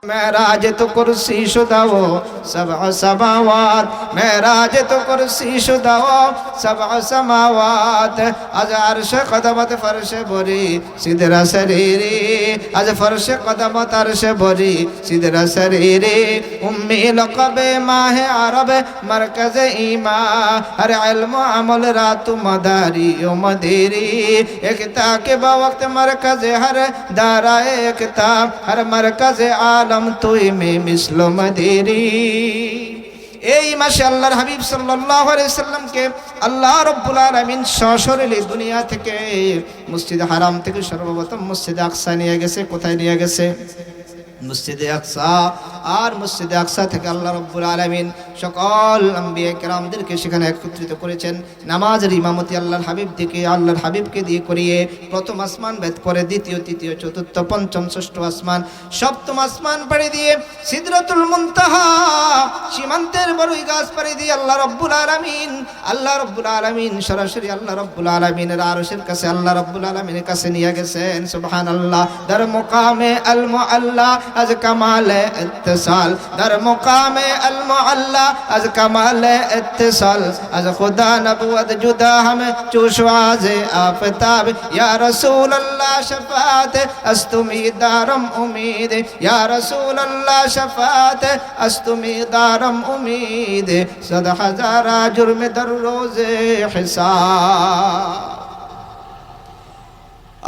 मेराज तो कुर्सी शुदा वो सबअ समावात मेराज तो कुर्सी शुदा वो सबअ समावात आज अर्श कदमत फर्श बोरी सिदरा शरीरी आज फर्श कदमत अर्श बोरी सिदरा शरीरी उम्मी लक़बे माह अरब मरकज़ ईमा हर इल्म अमल रातु मदारी ओ मदीरी एकता के वक्त मरकज़ हर दारा एकता हर मरकज़ आलम তুই মে মিসলো মদিরি। এই মাসে আল্লাহর হাবিব সাল্লাল্লাহু আলাইহি সাল্লামকে আল্লাহ রাব্বুল আলামিন সশরীরে দুনিয়া থেকে মসজিদে হারাম থেকে সর্বপ্রথম মসজিদে আকসা নিয়ে গেছে। কোথায় নিয়ে গেছে? মসজিদে আকসা। আর মসজিদে আকসা থেকে আল্লাহ রাব্বুল আলামিন সকল আম্বিয়া কেরামদেরকে সেখানে একত্রিত করেছেন। নামাজের ইমামতি আল্লাহর হাবিবকে দিয়ে করিয়ে প্রথম আসমান ভেদ করে দ্বিতীয় তৃতীয় চতুর্থ পঞ্চম ষষ্ঠ আসমান সপ্তম আসমান পাড়ি দিয়ে সিদরাতুল মুনতাহা সীমান্তের বড়ই গাছ পাড়ি দিয়ে আল্লাহ রাব্বুল আলামিন সরাসরি আল্লাহ রাব্বুল আলামিনের আরশের কাছে আল্লাহ রাব্বুল আলামিনের কাছে নিয়ে গেছেন। সুবহানাল্লাহ। দার মুকামে আল মুআল্লা আজ কামালে ইত্তিসাল দার মুকামে আল মুআল্লা از کمال اتصال از خدا نبوت جدا ہمیں چوشواز آفتاب یا رسول اللہ شفاعت از تمہیں دارم امید یا رسول اللہ شفاعت از تمہیں دارم امید صد ہزارہ جرم در روز حساب।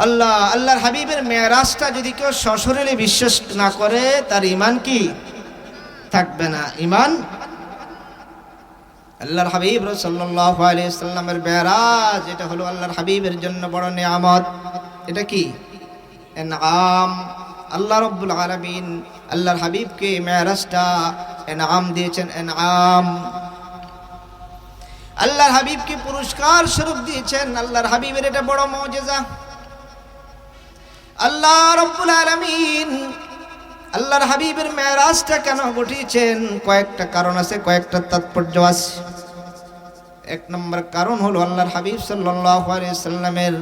আল্লাহর হাবিবের মেরাজটা যদি কেউ সশরীরে বিশ্বাস না করে তার ঈমান কি থাকবে না। ঈমান আল্লাহর হাবিব সাল্লাল্লাহু আলাইহি সাল্লামের মেরাজ এটা হলো আল্লাহর হাবিবের জন্য বড় নিয়ামত। এটা কি? ইনআম। আল্লাহ রাব্বুল আলামিন আল্লাহর হাবিবকে মেরাজটা ইনআম দিয়েছেন। ইনআম আল্লাহর হাবিবকে পুরস্কার স্বরূপ দিয়েছেন। আল্লাহর হাবিবের এটা বড় মুজিজা। আল্লাহ রাব্বুল আলামিন আল্লাহর হাবিবের মেরাজটা কেন ঘটিয়েছেন? কয়েকটা কারণ আছে, কয়েকটা তাৎপর্য আছে। এক নম্বর কারণ হলো আল্লাহর হাবিব সাল্লাল্লাহু আলাইহি সাল্লামের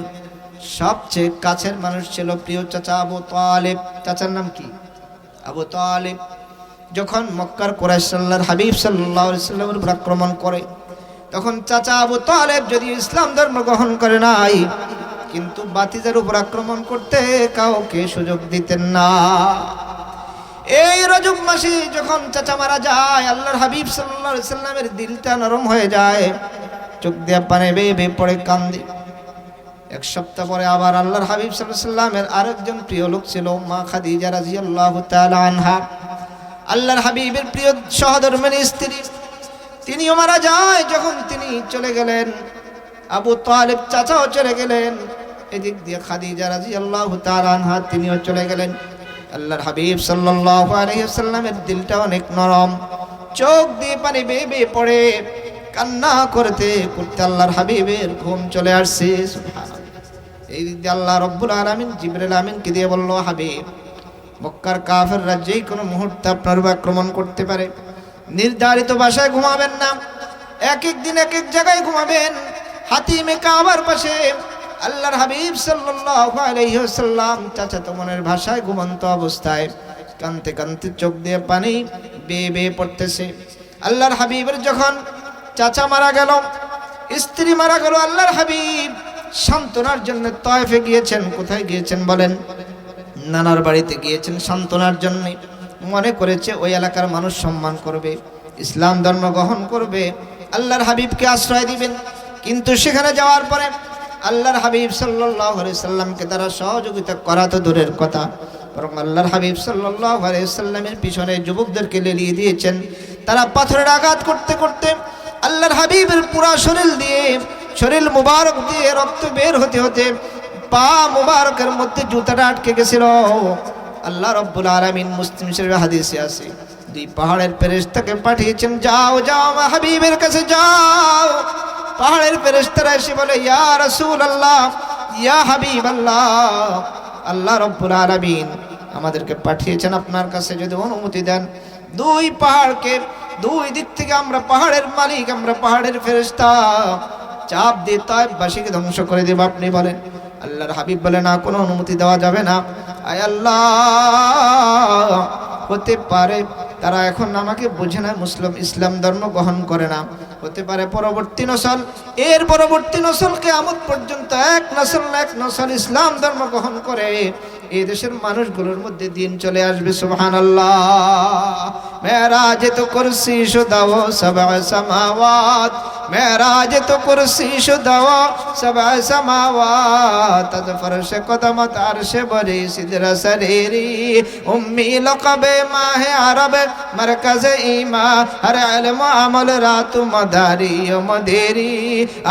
সবচেয়ে কাছের মানুষ ছিল প্রিয় চাচা আবু তালিব। চাচার নাম কি? আবু তালিব। যখন মক্কার কুরাইশ আল্লাহর হাবিব সাল্লাল্লাহু আলাইহি সাল্লামের উপর আক্রমণ করে তখন চাচা আবু তালিব যদিও ইসলাম ধর্ম গ্রহণ করে নাই কিন্তু বাতিজার উপর আক্রমণ করতে কাউকে সুযোগ দিতেন না। এই রজব মাসে যখন চাচা মারা যায় আল্লাহর হাবিব সাল্লাল্লাহু আলাইহি সাল্লামের দিলটা নরম হয়ে যায়, চোখ দিয়ে পানি বেয়ে বেয়ে পড়ে কান্দে। এক সপ্তাহ পরে আবার আল্লাহর হাবিব সাল্লাল্লাহু আলাইহি সাল্লামের আরেকজন প্রিয় লোক ছিল মা খাদিজা রাদিয়াল্লাহু তাআলা আনহা, আল্লাহর হাবিবের প্রিয় সহধর্মিণী স্ত্রী। তিনিও মারা যায়। যখন তিনি চলে গেলেন আবু তালিব চাচাও চলে গেলেন, এদিক দিয়ে খাদিজা রাদিয়াল্লাহু তাআলা আনহা তিনিও চলে গেলেন। আল্লাহর হাবিব সাল্লাল্লাহু আলাইহি ওয়াসাল্লামের দিলটা অনেক নরম, চোখ দিয়ে পানি বেয়ে বেয়ে পড়ে কান্না করতে করতে আল্লাহর হাবিবের ঘুম চলে আসছে। সুবহানাল্লাহ। এই দিক দিয়ে আল্লাহ রাব্বুল আলামিন জিবরিল আমিনকে দিয়ে বলল, হাবিব মক্কার কাফেররা যেই কোনো মুহূর্তে আপনার উপর আক্রমণ করতে পারে, নির্ধারিত বাসায় ঘুমাবেন না, এক এক দিন এক এক জায়গায় ঘুমাবেন। হাতিমে কাবার পাশে আল্লাহর হাবিব সাল্লাল্লাহু আলাইহি ওয়াসাল্লাম চাচাতো বোনের ভাষায় ঘুমন্ত অবস্থায় কাঁদতে কাঁদতে চোখ দিয়ে পানি বেয়ে বেয়ে পড়তেছে। আল্লাহর হাবিবের যখন চাচা মারা গেল, স্ত্রী মারা গেল, আল্লাহর হাবিব সান্ত্বনার জন্য তায়েফে গিয়েছেন। কোথায় গিয়েছেন বলেন? নানার বাড়িতে গিয়েছেন সান্ত্বনার জন্য। মনে করেছে ওই এলাকার মানুষ সম্মান করবে, ইসলাম ধর্ম গ্রহণ করবে, আল্লাহর হাবিবকে আশ্রয় দিবেন। কিন্তু সেখানে যাওয়ার পরে আল্লাহর হাবিব সাল্লাল্লাহু আলাইহি সাল্লামকে তারা সহযোগিতা করা তো দূরের কথা, বরং আল্লাহর হাবিব সাল্লাল্লাহু আলাইহি সাল্লামের পিছনে যুবকদেরকে লেলিয়ে দিয়েছেন। তারা পাথরের আঘাত করতে করতে আল্লাহর হাবিবের পুরা শরীর মুবারক দিয়ে রক্ত বের হতে হতে পা মুবারকের মধ্যে জুতাটা আটকে গেছিল। আল্লাহ রাব্বুল আলামিন মুসলিম শরীফে হাদিসে আছে, দুই পাহাড়ের ফেরেশতাকে পাঠিয়েছেন, যাও যাও আমার হাবিবের কাছে যাও। পাহাড়ের ফেরেশতারা এসে বলে, ইয়া রাসূলুল্লাহ, ইয়া হাবিবাল্লাহ, আল্লাহ রাব্বুল আলামিন আমাদেরকে পাঠিয়েছেন আপনার কাছে, যদি অনুমতি দেন দুই পাহাড়কে দুই দিক থেকে আমরা পাহাড়ের মালিক, আমরা পাহাড়ের ফেরেশতা চাপ দিয়ে তায়েফবাসীকে ধ্বংস করে দেব, আপনি বলেন। আল্লাহর হাবিব বলে, না, কোনো অনুমতি দেওয়া যাবে না। আয় আল্লাহ, হতে পারে তারা এখন আমাকে বোঝে না, ইসলাম ধর্ম গ্রহণ করে না। হতে পারে পরবর্তী নসল, এর পরবর্তী নসল কিয়ামত পর্যন্ত এক নসল ইসলাম ধর্ম গ্রহণ করে এই দেশের মানুষগুলোর মধ্যে দিন চলে আসবে। সুবহানাল্লাহ। মেরাজ তো কুরসি শুদাও সাবআ সামাওয়াত, মেরাজ তো কুরসি শুদাও সাবআ সামাওয়াত, আজ ফরশ কদমত আরশ বরি সিদরা সরেরি, উম্মি লকবে মাহে আরব মরকজ ইমা, হর ইলম আমল রাত মদারি ও মদেরি,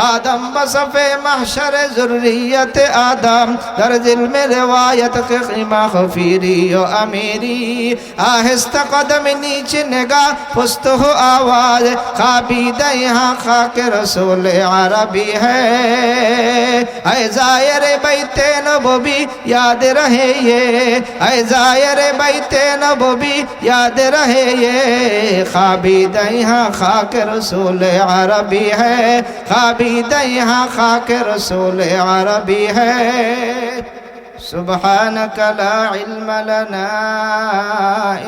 আদম বসফে mahshar zurriyat adam, dar dil mein riwayat ke khima khafiri o ameri, ahista qadam niche nigah pust ho awaaz, khabida yahan khak rasool arabi hai, ay zaire baite nabawi yaad rahe ye, ay zaire baite nabawi yaad rahe ye, khabida yahan khak rasool arabi hai, khabida yahan khak rasool arabi hai. سبحانك لا علم لنا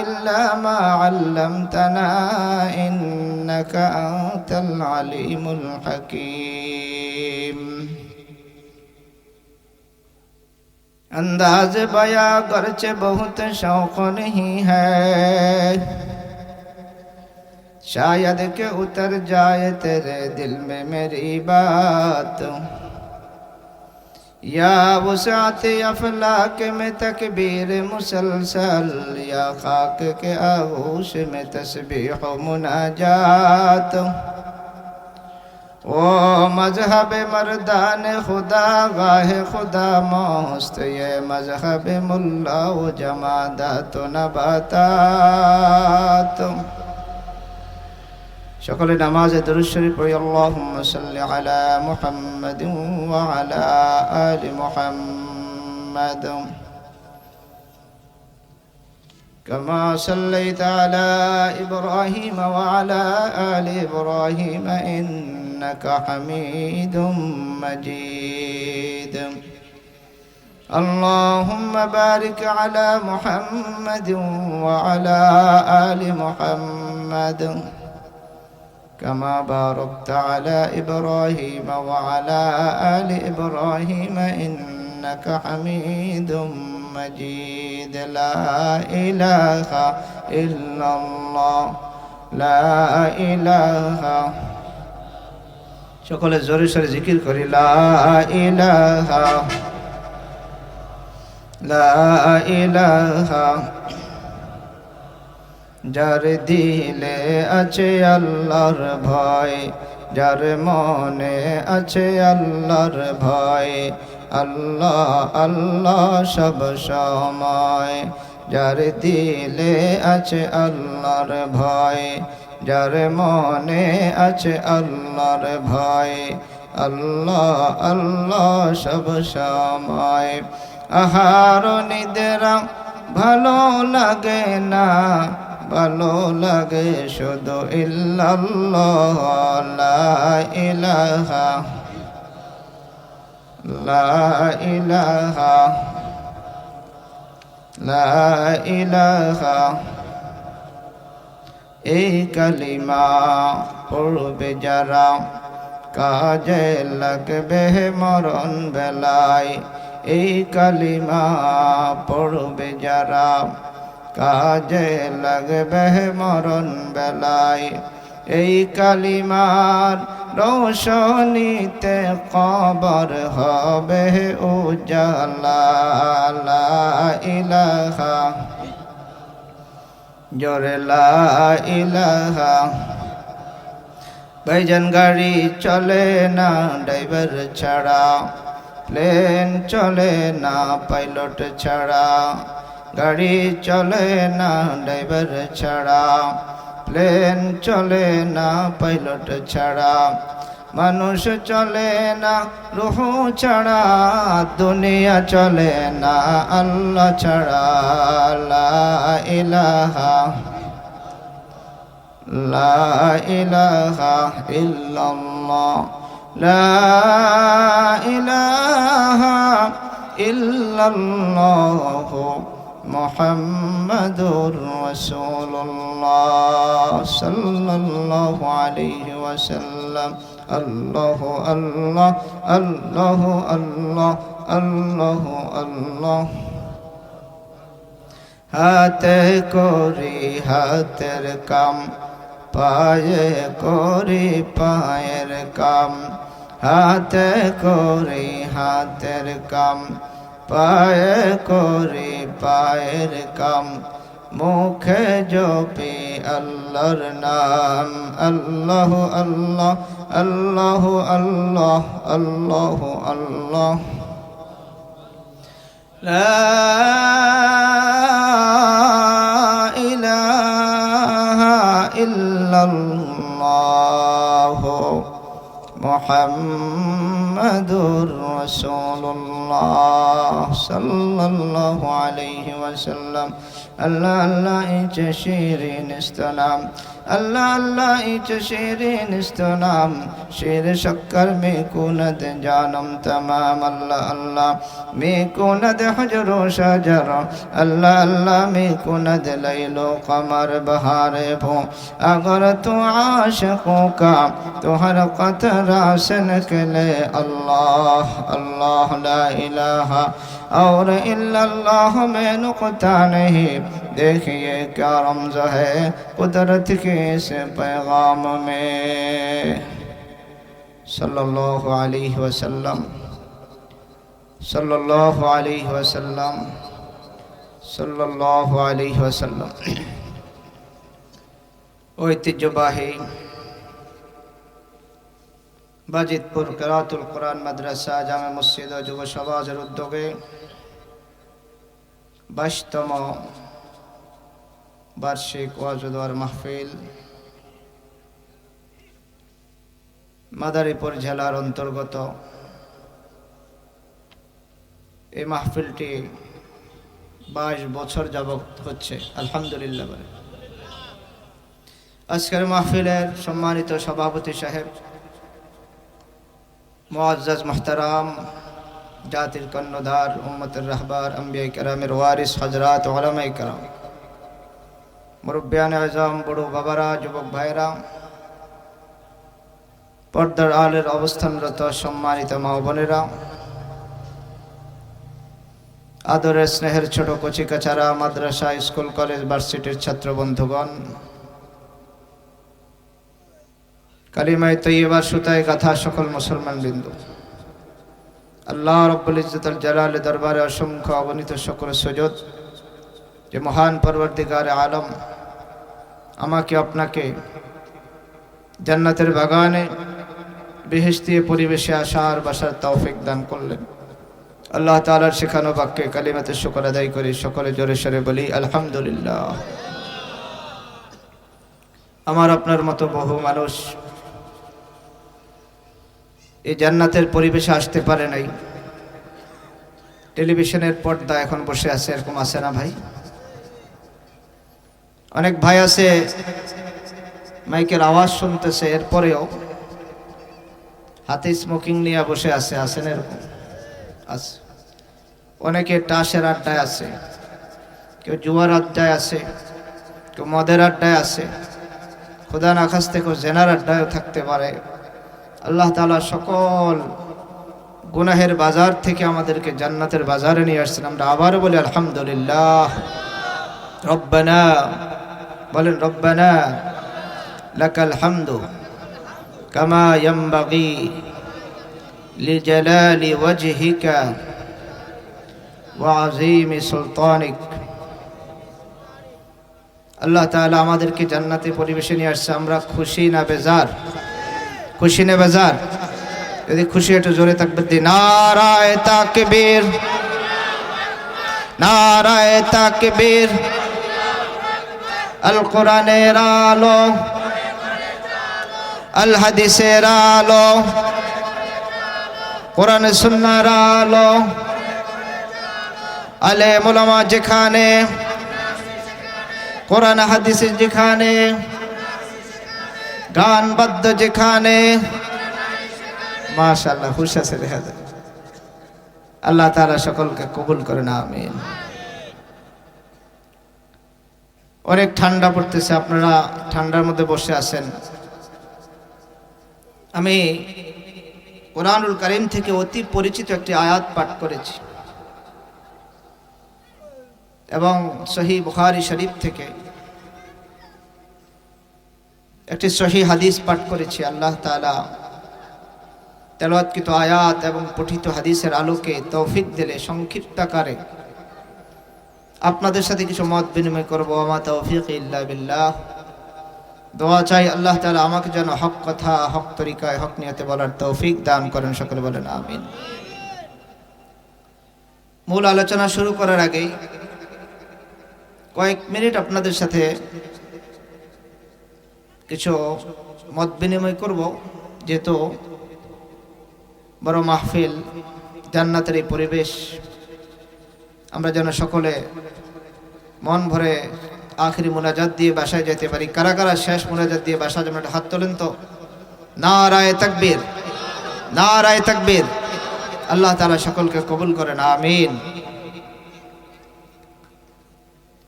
إلا ما علمتنا إنك أنت العليم الحكيم. अंदाज बया गर्चे बहुत शौक नहीं है, शायद के उतर जाए तेरे दिल में मेरी बात, या वुसअत अफलाक में तकबीर मुसलसल, या खाक के आगोश में तस्बीह मुनाजात, ओ मजहब मर्दान खुदा गाह खुदा मस्त, ये मजहब मुल्ला व जमादात व नबातात। সকলে নামাজে দরুদ শরীফ পড়ি, আল্লাহুম্মা সাল্লি আলা মুহাম্মাদিন ওয়া আলা আলি মুহাম্মাদ, কামা সাল্লাইতা আলা ইব্রাহিম ওয়া আলা আলি ইব্রাহিম ইন্নাকা হামিদুম মাজিদ। আল্লাহুম্মা বারিক আলা মুহাম্মাদিন ওয়া আলা আলি মুহাম্মাদ, كما باركت على إبراهيم وعلى آل إبراهيم إنك حميد مجيد. لا إله إلا الله لا إله, সকলে জোরে সোরে জিকির করি, লা ইলাহা লা ইলাহা। যার দিলে আছে আল্লাহর ভয়, যার মনে আছে আল্লাহর ভয়, আল্লাহ আল্লাহ সব সময়। যার দিলে আছে আল্লাহর ভয়, যার মনে আছে আল্লাহর ভয়, আল্লাহ আল্লাহ সব সময়। আহার নিদ্রা ভালো লাগে না, ভালো লাগে শুধু ইল্লাল্লাহ, লা ইলাহা লা ইলাহা লা ইলাহা। এই কালিমা পড়বে যারা কাজে লাগবে মরণ বেলায়, এই কালিমা পড়বে যারা কাজে লাগবে মরণ বেলায়। এই কালিমার রোশনীতে কবর হবে উজালা, লা ইলাহা জোরে লা ইলাহা। ভাইজান গাড়ি চলে না ড্রাইভার ছাড়া, প্লেন চলে না পাইলট ছাড়া, গাড়ি চলে না ড্রাইভার ছাড়া, প্লেন চলে না পাইলট ছাড়া, মানুষ চলে না রূহ ছাড়া, দুনিয়া চলে না আল্লাহ ছাড়া, লা ইলাহা লা ইলাহা ইল্লাল্লাহ লা ইলাহা ইল্লাল্লাহ মুহাম্মাদুর রাসূলুল্লাহ সাল্লাল্লাহু আলাইহি ওয়াসাল্লাম। আল্লাহু আল্লাহ আল্লাহু আল্লাহ আল্লাহু আল্লাহ। হাতে করি হাতের কাম, পায়ে করি পায়ের কাম। হাতে করি হাতের কাম, পায়ে করি পায়ের কাম। মুখে জপি আল্লাহর নাম। আল্লাহ আল্লাহ আল্লাহ আল্লাহ আল্লাহ আল্লাহ। লা ইলাহা ইল্লাল্লাহ মুহাম্মাদুর রাসূলুল্লাহ সাল্লাল্লাহু আলাইহি ওয়াসাল্লাম। আল্লাহ আল্লাহ ইচ শিরিন ইস্তনাম, আল্লাহ আল্লাহ ইচ শিরিন ইস্তনাম। শির শক্কর মে কুনদ জানম তমাম। আল্লাহ আল্লাহ মে কুনদ হজর শাজর। আল্লাহ আল্লাহ মে কুনদ লাইলো কমর বহারে ভো। अगर तू आशिकों का तो हर कतरा से निकले। अल्लाह अल्लाह ला इलाहा और इल्लल्लाह में नुक्ता नहीं। देखिए क्या रमज़ है कुदरत के इस पैगाम में। सल्लल्लाहु अलैहि वसल्लम सल्लल्लाहु अलैहि वसल्लम सल्लल्लाहु अलैहि वसल्लम। ঐতিহ্যবাহী বাজিতপুর কিরাতুল কোরআন মাদ্রাসা জামে মসজিদ ও যুব সমাজের উদ্যোগে 22তম বার্ষিক ওয়াজ ও দোয়ার মাহফিল মাদারীপুর জেলার অন্তর্গত। এই মাহফিলটি 22 বছর যাবত হচ্ছে, আলহামদুলিল্লাহ। আজকের মাহফিলের সম্মানিত সভাপতি সাহেব, মুআজ্জাজ মুহতারাম, জাতির কর্ণধার, উম্মতের রাহবার, আম্বিয়ায়ে কেরামের ওয়ারিস হযরত উলামায়ে কেরাম, মুরব্বিয়ানে আযম, বড় বাবারা, যুবক ভাইরা, পর্দার আলের অবস্থানরত সম্মানিত মা ও বোনেরা, আদরের স্নেহের ছোট কচি কাচারা, মাদ্রাসা, স্কুল, কলেজ, ভার্সিটির ছাত্র বন্ধুগণ, কালিমায়ে তৈয়্যিবার সুতায় গাথা সকল মুসলমান বিন্দু, আল্লাহ রাব্বুল ইজ্জতুল জালালের দরবারে অসংখ্য অগণিত শুকর সুজুদ যে মহান পরওয়ারদিগারে আলম আমাকে আপনাকে জান্নাতের বাগানে বেহেশতি পরিবেশে আসার বসার তৌফিক দান করলেন। আল্লাহ তাআলার শেখানো বাক্যে কালিমাতে শুকর আদায় করি, সকলে জোরে সোরে বলি আলহামদুলিল্লাহ। আমার আপনার মতো বহু মানুষ এই জান্নাতের পরিবেশে আসতে পারে নাই, টেলিভিশনের পর্দা এখন বসে আছে, এরকম আছে না ভাই? অনেক ভাই আছে মাইকের আওয়াজ শুনতেছে, এরপরেও হাতে স্মোকিং নিয়ে বসে আছে, আছেন এরকম আছে। অনেকে টাসের আড্ডায় আছে, কেউ জুয়ার আড্ডায় আছে, কেউ মদের আড্ডায় আছে, খোদা না খাস্তে কেউ জেনার আড্ডায়ও থাকতে পারে। আল্লাহ তাআলা সকল গুনাহের বাজার থেকে আমাদেরকে জান্নাতের বাজারে নিয়ে আসছেন। আমরা আবার বলি আলহামদুলিল্লাহ। রব্বানা বলেন, রব্বানা লাকাল হামদু কামা ইয়ানবাগি লিজালালি ওয়াজহিকা ওয়া আযীমি সুলতানিক। আল্লাহ তাআলা আমাদেরকে জান্নাতের পরিবেশে নিয়ে আসছে। আমরা খুশি না বেজার? খুশি না বেজার? যদি খুশি একটু জোরে তাকবীর দিই। নারায়ে তাকবীর, নারায়ে তাকবীর। আল কোরআনের আলো, আল হাদিসের আলো, কোরআন সুন্নাহর আলো, আলেম ওলামা যেখানে, কোরআন হাদিস যেখানে, গান বাদ্য যেখানে, মাশাআল্লাহ খুশি আছে দেখা যায়। আল্লাহ তাআলা সকলকে কবুল করেন, আমিন। অনেক ঠান্ডা পড়তেছে, আপনারা ঠান্ডার মধ্যে বসে আছেন। আমি কোরআনুল কারীম থেকে অতি পরিচিত একটি আয়াত পাঠ করেছি এবং সহিহ বুখারী শরীফ থেকে একটি সহিহ হাদিস পাঠ করেছি। আল্লাহ তাআলা তেলাওয়াতকৃত আয়াত এবং পঠিত হাদিসের আলোকে তৌফিক দিলে সংক্ষিপ্ত আকারে আপনাদের সাথে কিছু মত বিনিময় করবো। আমা তৌফিক ইল্লা বিল্লাহ। দোয়া চাই আল্লাহ তাআলা আমাকে যেন হক কথা, হক তরিকায়, হক নিয়তে বলার তৌফিক দান করেন। সকলে বলেন আমিন। মূল আলোচনা শুরু করার আগে কয়েক মিনিট আপনাদের সাথে কিছু মত বিনিময় করব। যেহেতু বড় মাহফিল, জান্নাতের এই পরিবেশ, আমরা যেন সকলে মন ভরে আখিরি মুনাজাত দিয়ে বাসায় যেতে পারি। কারা কারা শেষ মুনাজাত দিয়ে বাসা যেন একটা হাত তোলেন তো। নারায়ে তাকবীর, নারায়ে তাকবীর। আল্লাহ তাআলা সকলকে কবুল করেন, আমিন।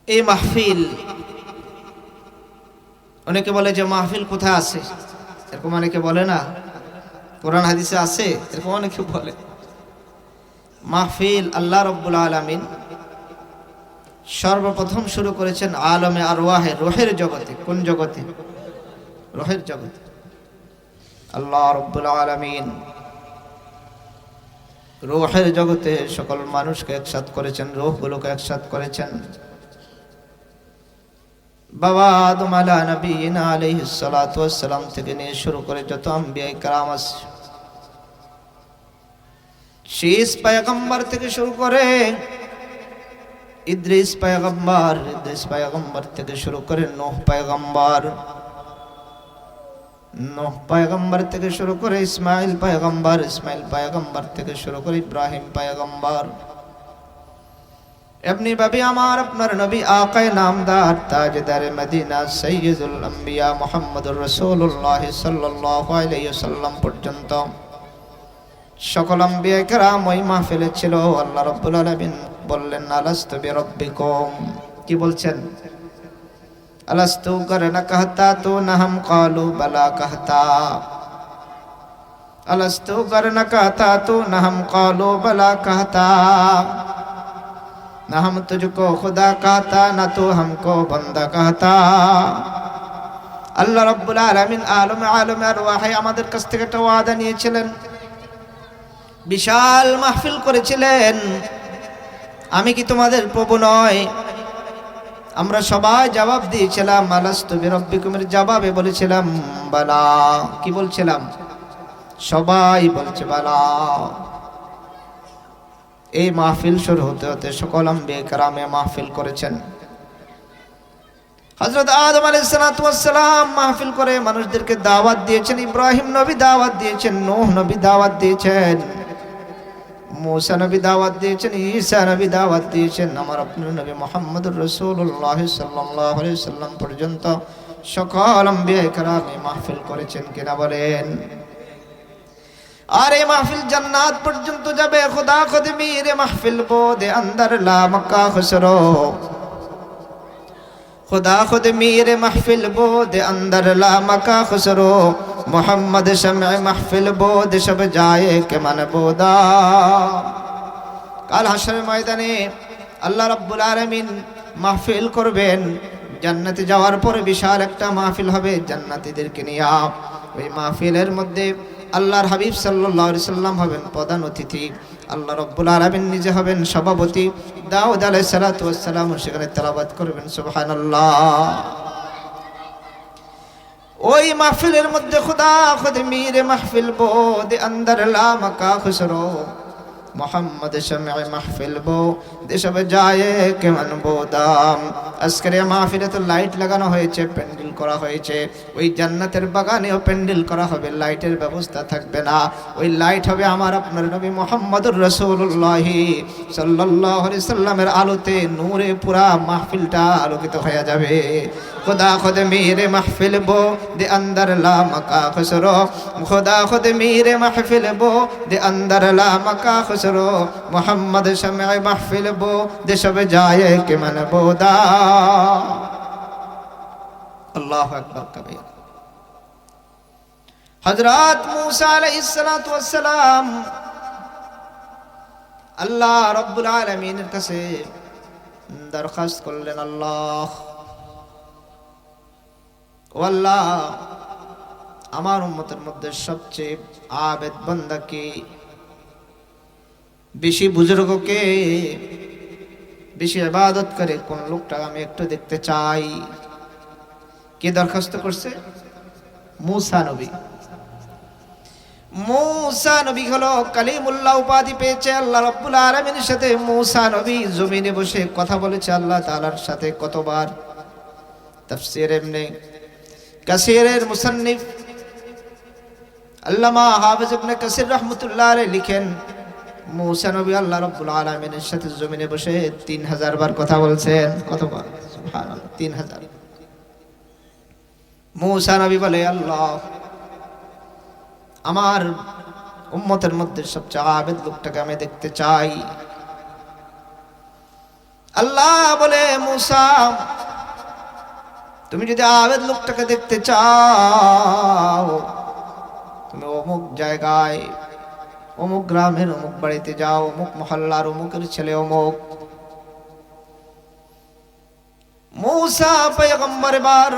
এই মাহফিল, অনেকে বলে যে মাহফিল কোথায় আছে, এরকম অনেকে বলে না, কোরআন হাদিসে আছে, এরকম অনেকে বলে। মাহফিল আল্লাহ রাব্বুল আলামিন সর্বপ্রথম শুরু করেছেন আলমে আরওয়াহে, রূহের জগতে। কোন জগতে? রূহের জগতে। আল্লাহ রাব্বুল আলামিন রূহের জগতে সকল মানুষকে একসাথ করেছেন, রূহগুলোকে একসাথ করেছেন। বাবা আদম আলা নবিয়িনা আলাইহিস সালাতু ওয়াস সালাম থেকে নিয়ে শুরু করে যত আম্বিয়া কিরাম আছে, শেষ পয়গম্বর থেকে শুরু করে ইদ্রিস পয়গম্বর থেকে শুরু করে নূহ পয়গম্বর থেকে শুরু করে ইসমাইল পয়গম্বর থেকে শুরু করে ইব্রাহিম পয়গম্বর। এমনি ভাবে আমার আপনার নবী আকায়ে নামদার তাজদার মদিনা সাইয়্যিদুল আম্বিয়া মুহাম্মদুর রাসূলুল্লাহ সাল্লাল্লাহু আলাইহি ওয়াসাল্লাম পর্যন্ত সকল আম্বিয়া কিরাম ওই মাহফিলে ছিল। আল্লাহ রাব্বুল আলামিন বললেন, আলাস্তু বিরাব্বিকুম। কি বলছেন? আলাস্তু করনা कहता तो न हम कालू बला कहता। अलस्तु करना कहता तो न हम कालू बला कहता। न हम तुझको खुदा कहता न तो हमको बंदा कहता। আল্লাহ রাব্বুল আলামিন আলমে আরওয়াহে আমাদের কাছ থেকে একটা ওয়াদা নিয়েছিলেন, বিশাল মাহফিল করেছিলেন, আমি কি তোমাদের প্রভু নয়? আমরা সবাই জবাব দিয়েছিলাম আলাস্তু বিরাব্বিকুমের জবাবে বলেছিলাম বালা। কি বলছিলাম? সবাই বলছে বালা। এই মাহফিল শুরু হতে হতে সকল আম্বিয়া কেরামে মাহফিল করেছেন। হযরত আদম আলাইহিস সালাতু ওয়াস সালাম মাহফিল করে মানুষদেরকে দাওয়াত দিয়েছেন। ইব্রাহিম নবী দাওয়াত দিয়েছেন, নূহ নবী দাওয়াত দিয়েছেন, मूसा नबी दावत दिएছেন, ঈসা নবী দাওয়াত দিয়েছেন, আমার আপনার নবী মুহাম্মদুর রাসূলুল্লাহ সাল্লাল্লাহু আলাইহি ওয়াসাল্লাম পর্যন্ত সকল আম্বিয়া কেরাম মাহফিল করেছেন। কিনা বলেন? আর এই মাহফিল জান্নাত পর্যন্ত যাবে। খুদা খুদ মেরে মাহফিল বোদে अंदर ला मक्का खुसरो। खुदा खुद मेरे महफिल बोद अंदर ला मक्का खुसरो। मोहम्मद शम्अ महफिल बोद शब जाए के मन बोदा। কাল হাশরের ময়দানে আল্লাহ রাব্বুল আলামিন মাহফিল করবেন। জান্নাতে যাওয়ার পরে বিশাল একটা মাহফিল হবে জান্নাতীদেরকে নিয়ে। ওই মাহফিলের মধ্যে আল্লাহর হাবিব সাল্লাল্লাহু আলাইহি সাল্লাম হবেন প্রধান অতিথি, আল্লাহ রাব্বুল আলামিন নিজে হবেন সভাপতি। দাউদ আলাইহিস সালাতু ওয়াস সালাম সেখানে তেলাওয়াত করবেন সুবহানাল্লাহ। ওই মাহফিলের মধ্যে খুদা খুদ মেরে মাহফিল বোদ अंदर ला मक्का खुसरो। मोहम्मद शम्अ महफिल बो দেশব যায় কে মন বোদাম। আজকের এই মাহফিলে তো লাইট লাগানো হয়েছে, প্যান্ডেল করা হয়েছে। ওই জান্নাতের বাগানেও প্যান্ডেল করা হবে, লাইটের ব্যবস্থা থাকবে না। ওই লাইট হবে আমার আপনার নবী মুহাম্মদুর রাসূলুল্লাহ সাল্লাল্লাহু আলাইহি সাল্লামের আলোতে, নূরে পুরা মাহফিলটা আলোকিত হয়ে যাবে। खुदा खुद मेरे महफिल बो दे अंदर ला मका खुसरो। खुदा खुद मेरे महफिल बो दे अंदर ला मका खुसरो। मोहम्मद शम्अ महफिल बो दे शब जाए के मन बोदा। আল্লাহু আকবার কাবীরা। হযরত মূসা আলাইহিস সালাতু ওয়াস সালাম আল্লাহ রাব্বুল আলামিনের কাছে দরখাস্ত করলেন, আল্লাহ ও আল্লাহ, আমার উম্মতের মধ্যে সবচেয়ে আবেদ বান্দাকে, বেশি বুজুর্গকে, বেশি ইবাদত করে কোন লোকটা আমি একটু দেখতে চাই। কে দরখাস্ত করছে? মূসা নবী। মূসা নবী হলো কালিমুল্লাহ উপাধি পেয়েছে আল্লাহ রাব্বুল আলামিনের সাথে। মূসা নবী জমিনে বসে কথা বলেছে আল্লাহ তাআলার সাথে কতবার। তাফসীর ইবনে কাসিরের মুসান্নিফ আল্লামা হাফেজ ইবনে কাসির রাহমাতুল্লাহ আলাইহি লিখেন, মূসা নবী আল্লাহ রাব্বুল আলামিনের সাথে জমিনে বসে 3000 বার কথা বলছেন। কতবার? সুবহানাল্লাহ, 3000। মূসা নবী বলে, আল্লাহ, আমার উম্মতের মধ্যে সবচেয়ে আবেদ লোকটাকে আমি দেখতে চাই। আল্লাহ বলে, মূসা, তুমি যদি আবেদ লোকটাকে দেখতে চাও, তুমি অমুক জায়গায়, অমুক গ্রামের অমুক বাড়িতে যাও, অমুক মহল্লার অমুকের ছেলে অমুক। মূসা পয়গম্বর বার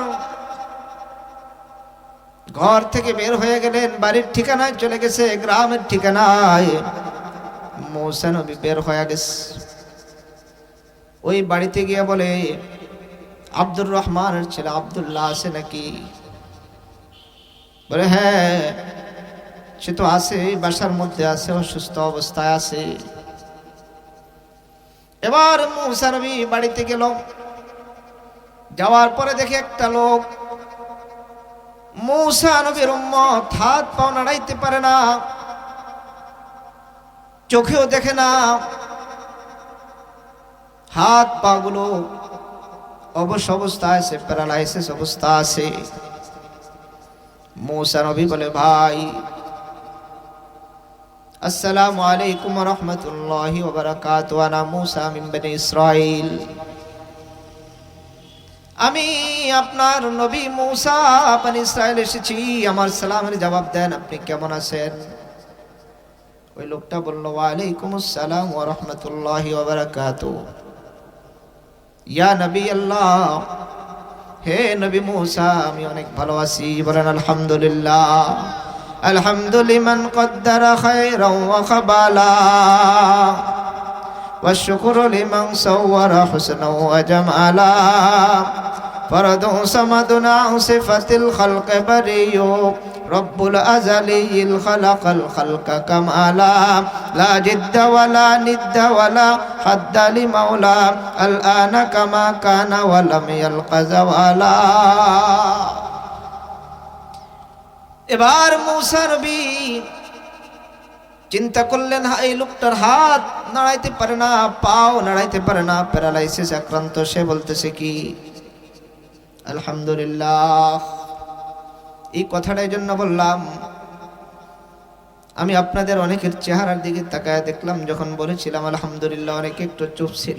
ঘর থেকে বের হয়ে গেলেন, বাড়ির ঠিকানায় চলে গেছে, গ্রামের ঠিকানায় মূসা নবী বের হয়ে গেছে। ওই বাড়িতে গিয়ে বলে, আব্দুর রহমানের ছেলে আব্দুল্লাহ আছে নাকি? বলে, হ্যাঁ, সে তো আছে, বাসার মধ্যে আছে, অসুস্থ অবস্থায় আছে। এবার মূসা নবী বাড়িতে গেল। যাওয়ার পরে দেখে একটা লোক, মূসা নবীর উম্মত, হাত পা নাড়াইতে পারে না, চোখেও দেখে না, হাত পা গুলো অবশ অবস্থা আছে, প্যারালাইসিস অবস্থা আছে। মূসা নবী বলে, ভাই, আসসালামু আলাইকুম ওয়া রাহমাতুল্লাহি ওয়া বারাকাতুহু, আনা মূসা মিন বনি ইসরাইল। আমি আপনার নবী মূসা বনি ইসরাইল এসেছি, আমার সালামের জবাব দেন, আপনি কেমন আছেন? ওই লোকটা বলল, ওয়া আলাইকুমুস সালাম ওয়া রাহমাতুল্লাহি ওয়া বারাকাতুহু। ইয়া নবী আল্লাহ, হে নবী মূসা, আমি অনেক ভালো আছি। বলেন আলহামদুলিল্লাহ। আলহামদুলিমান কদ্দারা খায়রান ওয়া খাবালা ওয়া শুকরু লিমান সাওয়ারা হুসনান ওয়া জামালা ফরদু সামাদুন আন সিফাতিল খালক বারিয়ু রব্বুল আযালিল খালাকাল খালকা কামালা লা জিদ্দা ওয়ালা নিদ্দা ওয়ালা হাদ্দা লিমাওলা আল আনা কামা কানা ওয়া লাম ইয়ালকা যাওয়ালা। এবার মূসা নবী চিন্তা করলেন, এই লোকটার হাত নাড়াইতে পারে না, পাও নাড়াইতে পারে না, প্যারালাইসিস আক্রান্ত, সে বলতেছে কি আলহামদুলিল্লাহ। এই কথাটার জন্য বললাম, আমি আপনাদের অনেকের চেহারার দিকে তাকায় দেখলাম, যখন বলেছিলাম আলহামদুলিল্লাহ, অনেকে একটু চুপ ছিল,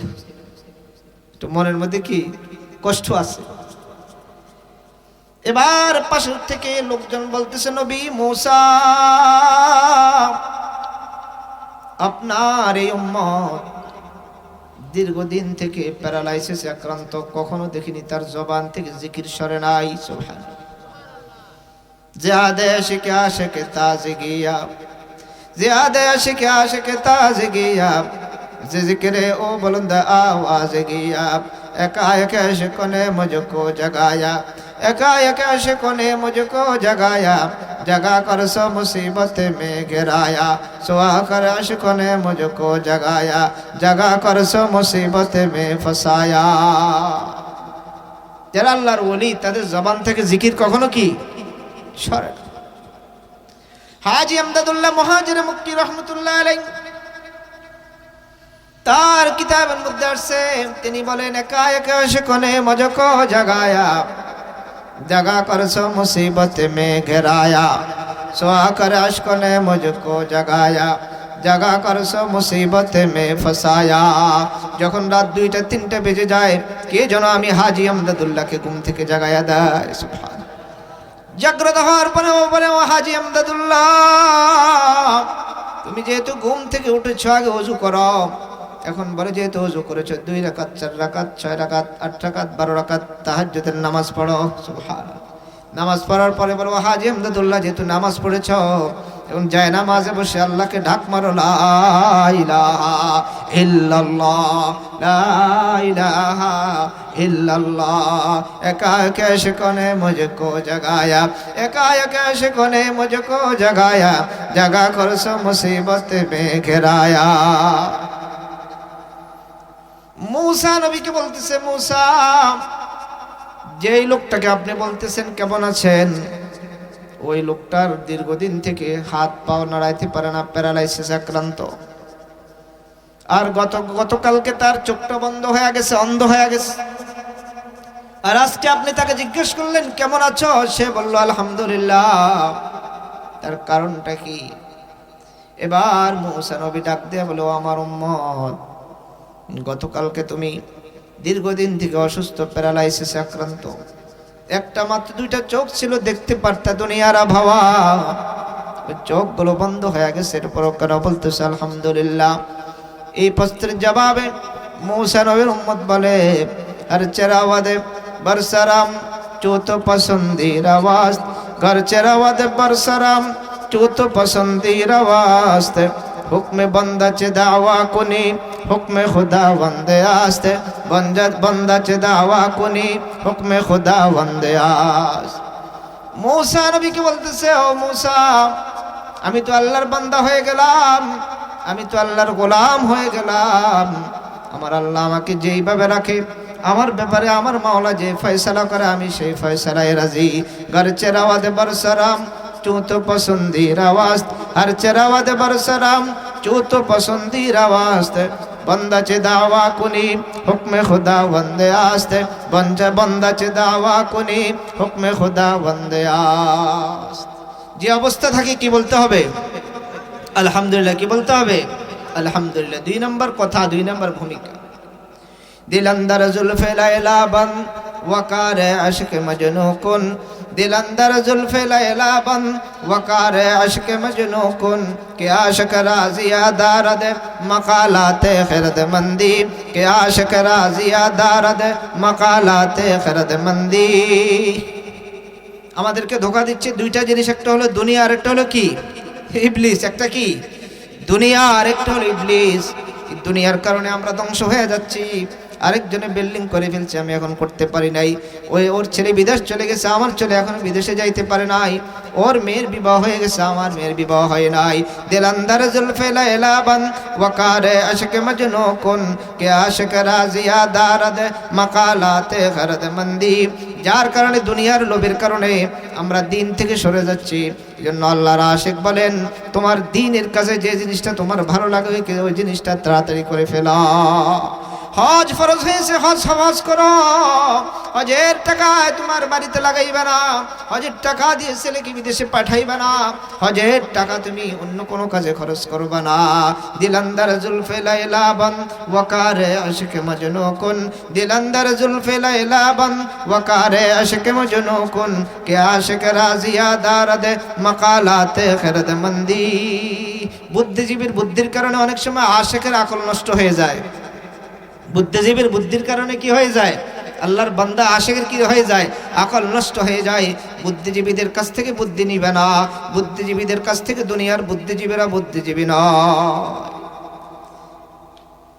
একটু মনের মধ্যে কি কষ্ট আছে। এবার পাশের থেকে লোকজন বলতেছে, নবী মূসা, আপনার এই উম্মত দীর্ঘদিন থেকে প্যারালাইসিসে আক্রান্ত, কখনো দেখিনি তার জবান থেকে জিকির সরে নাই। সুবহানাল্লাহ। ज़्यादा आशिक आशिक ताज़गिया, ज़्यादा आशिक आशिक ताज़गिया, ज़िक्रे ओ बुलंद आवाज़ गिया, एकाएक आशिकों ने मुझको जगाया, एकाएक आशिकों ने मुझको जगाया, जगा कर सो मुसीबत में गिराया, सुआ कर आशिकों ने मुझको जगाया, जगा कर सो मुसीबत में फसाया। যারা আল্লাহর ওলি, তাদের জবান থেকে জিকির কখনো কি সরে না। হাজী আমদাদুল্লাহ মুহাজির মুক্তি রহমতুল্লাহ আলাইহি তার কিতাবের মধ্যে আসছে, তিনি বলেন, একা একা আশিকোনে মুঝকো জাগায়া, जगा कर सो मुसीबत में घिराया, सोआ कर अश्कों ने मुझको जगाया, জাগা করছো মুসিবতে মে ফসায়া। যখন রাত 2টা 3টা বেজে যায়, কে যেন আমি হাজী আমদাদুল্লাহকে ঘুম থেকে জাগায়া দেয়। সুবহান। জাগ্রত হওয়ার পরে বলে, ও হাজী আমদাদুল্লাহ, তুমি যেহেতু ঘুম থেকে উঠেছো আগে ওযু করো। এখন বলে যেহেতু ওযু করেছো 2 রাকাত 4 রাকাত 6 রাকাত 8 রাকাত 12 রাকাত তাহাজ্জুদের নামাজ পড়ো। সুবহানাল্লাহ। নামাজ পড়ার পরে বলো, হাজী আমদাদুল্লাহ যেহেতু নামাজ পড়েছো, এখন যায় নামাজে বসে আল্লাহকে ডাক মারো, লা ইলাহা ইল্লাল্লাহ, লা ইলাহা इल्लल्लाह। एकाएक इश्क़ ने मुझको जगाया, एकाएक इश्क़ ने मुझको जगाया, जगा कर सो मुसीबत में घिराया। मूसा নবীকে বলতেছে, मूसा, যেই লোকটাকে আপনি বলতেছেন কেমন আছেন, ওই লোকটার দীর্ঘদিন থেকে হাত পাও নাড়াইতে পারে না, প্যারালাইসিস আক্রান্ত। আর গতকালকে তার চোখটা বন্ধ হয়ে গেছে, অন্ধ হয়ে গেছে। আর আজকে আপনি তাকে জিজ্ঞেস করলেন কেমন আছো, সে বলল আলহামদুলিল্লাহ। তার কারণটা কি? এবার মুসা নবী ডাক দিয়ে বলো, আমার উম্মত, গতকালকে তুমি দীর্ঘদিন থেকে অসুস্থ, প্যারালাইসিসে আক্রান্ত। একটা মাত্র 2টা চোখ ছিল, দেখতে পারতা দুনিয়ার আবহাওয়া, ওই চোখগুলো বন্ধ হয়ে গেছে। এরপর কেন বলতেছে আলহামদুলিল্লাহ? এই প্রশ্নের জবাবে মুসা নবীর উম্মত বলে, हर चरावद बरसराम चूत पसंदीर आवाज, घर चरावद बरसराम चूत पसंदीर आवाज, हुक्म बंदा च दावा कुनी हुक्म खुदा वंदे आस्त, बंजत बंदा च दावा कुनी हुक्म खुदा वंदे आस्त। मूसा नबी के বলতেছে, ও मूसा, আমি তো আল্লাহর বান্দা হয়ে গেলাম, আমি তো আল্লাহর গোলাম হয়ে গেলাম। আমার আল্লাহ আমাকে যেইভাবে রাখে, আমার ব্যাপারে আমার মাওলা যে ফয়সালা করে, আমি সেই ফয়সালায় রাজি। ঘর চেরাওয়াদে বরসরাম চুত পসন্দির আওয়াজ, হর চেরাওয়াদে বরসরাম চুত পসন্দির আওয়াজ, बंदा चे दावा कुनी हुक्म खुदा वंदे आस्ते, बंदा चे दावा कुनी हुक्म खुदा वंदे आस्त। যে অবস্থা থাকে কি বলতে হবে? আলহামদুলিল্লাহ। কি বলতে হবে? আলহামদুলিল্লাহ। 2 নম্বর কথা, 2 নম্বর ভূমিকা। दिल अंदर जुल्फ़े लैला बन वकार अश्क मजनू कुन, दिल अंदर जुल्फ़े लैला बन वकार अश्क मजनू कुन, के आशिक राज़िया दारद मकालाते खिरद मंदी, के आशिक राज़िया दारद मकालाते खिरद मंदी। আমাদেরকে ধোঁকা দিচ্ছে 2টা জিনিস, একটা হলো দুনিয়া আর একটা হলো কি? ইবলিস। একটা কি? দুনিয়া আর একটা হলো ইবলিস। এই দুনিয়ার কারণে আমরা ধ্বংস হয়ে যাচ্ছি। আরেকজনে বিল্ডিং করে ফেলছে, আমি এখন করতে পারি নাই। ওর ছেলে বিদেশ চলে গেছে, আমার ছেলে এখন বিদেশে যাইতে পারে নাই। ওর মেয়ের বিবাহ হয়ে গেছে, আমার মেয়ের বিবাহ হয় নাই। দিল আন্দার জুলফে লাইলা বন ওয়াকারে আশক মজনু কুন, কে আশক রাজিয়া দারদ মাকালাতে গরদ মন্দি। যার কারণে দুনিয়ার লোভের কারণে আমরা দিন থেকে সরে যাচ্ছি। এজন্য আল্লাহর আশিক বলেন, তোমার দ্বীনের কাছে যে জিনিসটা তোমার ভালো লাগে ওই জিনিসটা তাড়াতাড়ি করে ফেলা। হজ ফরজ হয়েছে, হজ করো। হজের টাকা তোমার বাড়িতে লাগাইবে না, হজের টাকা দিয়ে ছেলেকে বিদেশে পাঠাইবে না, হজের টাকা তুমি অন্য কোনো কাজে খরচ করবে না। দিল আন্দার জুলফে লাইলা বন ওয়াকারে আশিক মজনু কুন, দিল আন্দার জুলফে লাইলা বন ওয়াকারে আশিক মজনু কুন, কে আশিক রাজিয়া দারদ মাকালাতে খিরদ মন্দি। বুদ্ধিজীবীর বুদ্ধির কারণে অনেক সময় আশিকের আকল নষ্ট হয়ে যায়। বুদ্ধিজীবীর বুদ্ধির কারণে কি হয়ে যায়? আল্লাহর বান্দা আশিকের কি হয়ে যায়? আকল নষ্ট হয়ে যায়। বুদ্ধিজীবীদের কাছ থেকে বুদ্ধি নিবে না, বুদ্ধিজীবীদের কাছ থেকে দুনিয়ার বুদ্ধিজীবীরা বুদ্ধিজীবী নয়।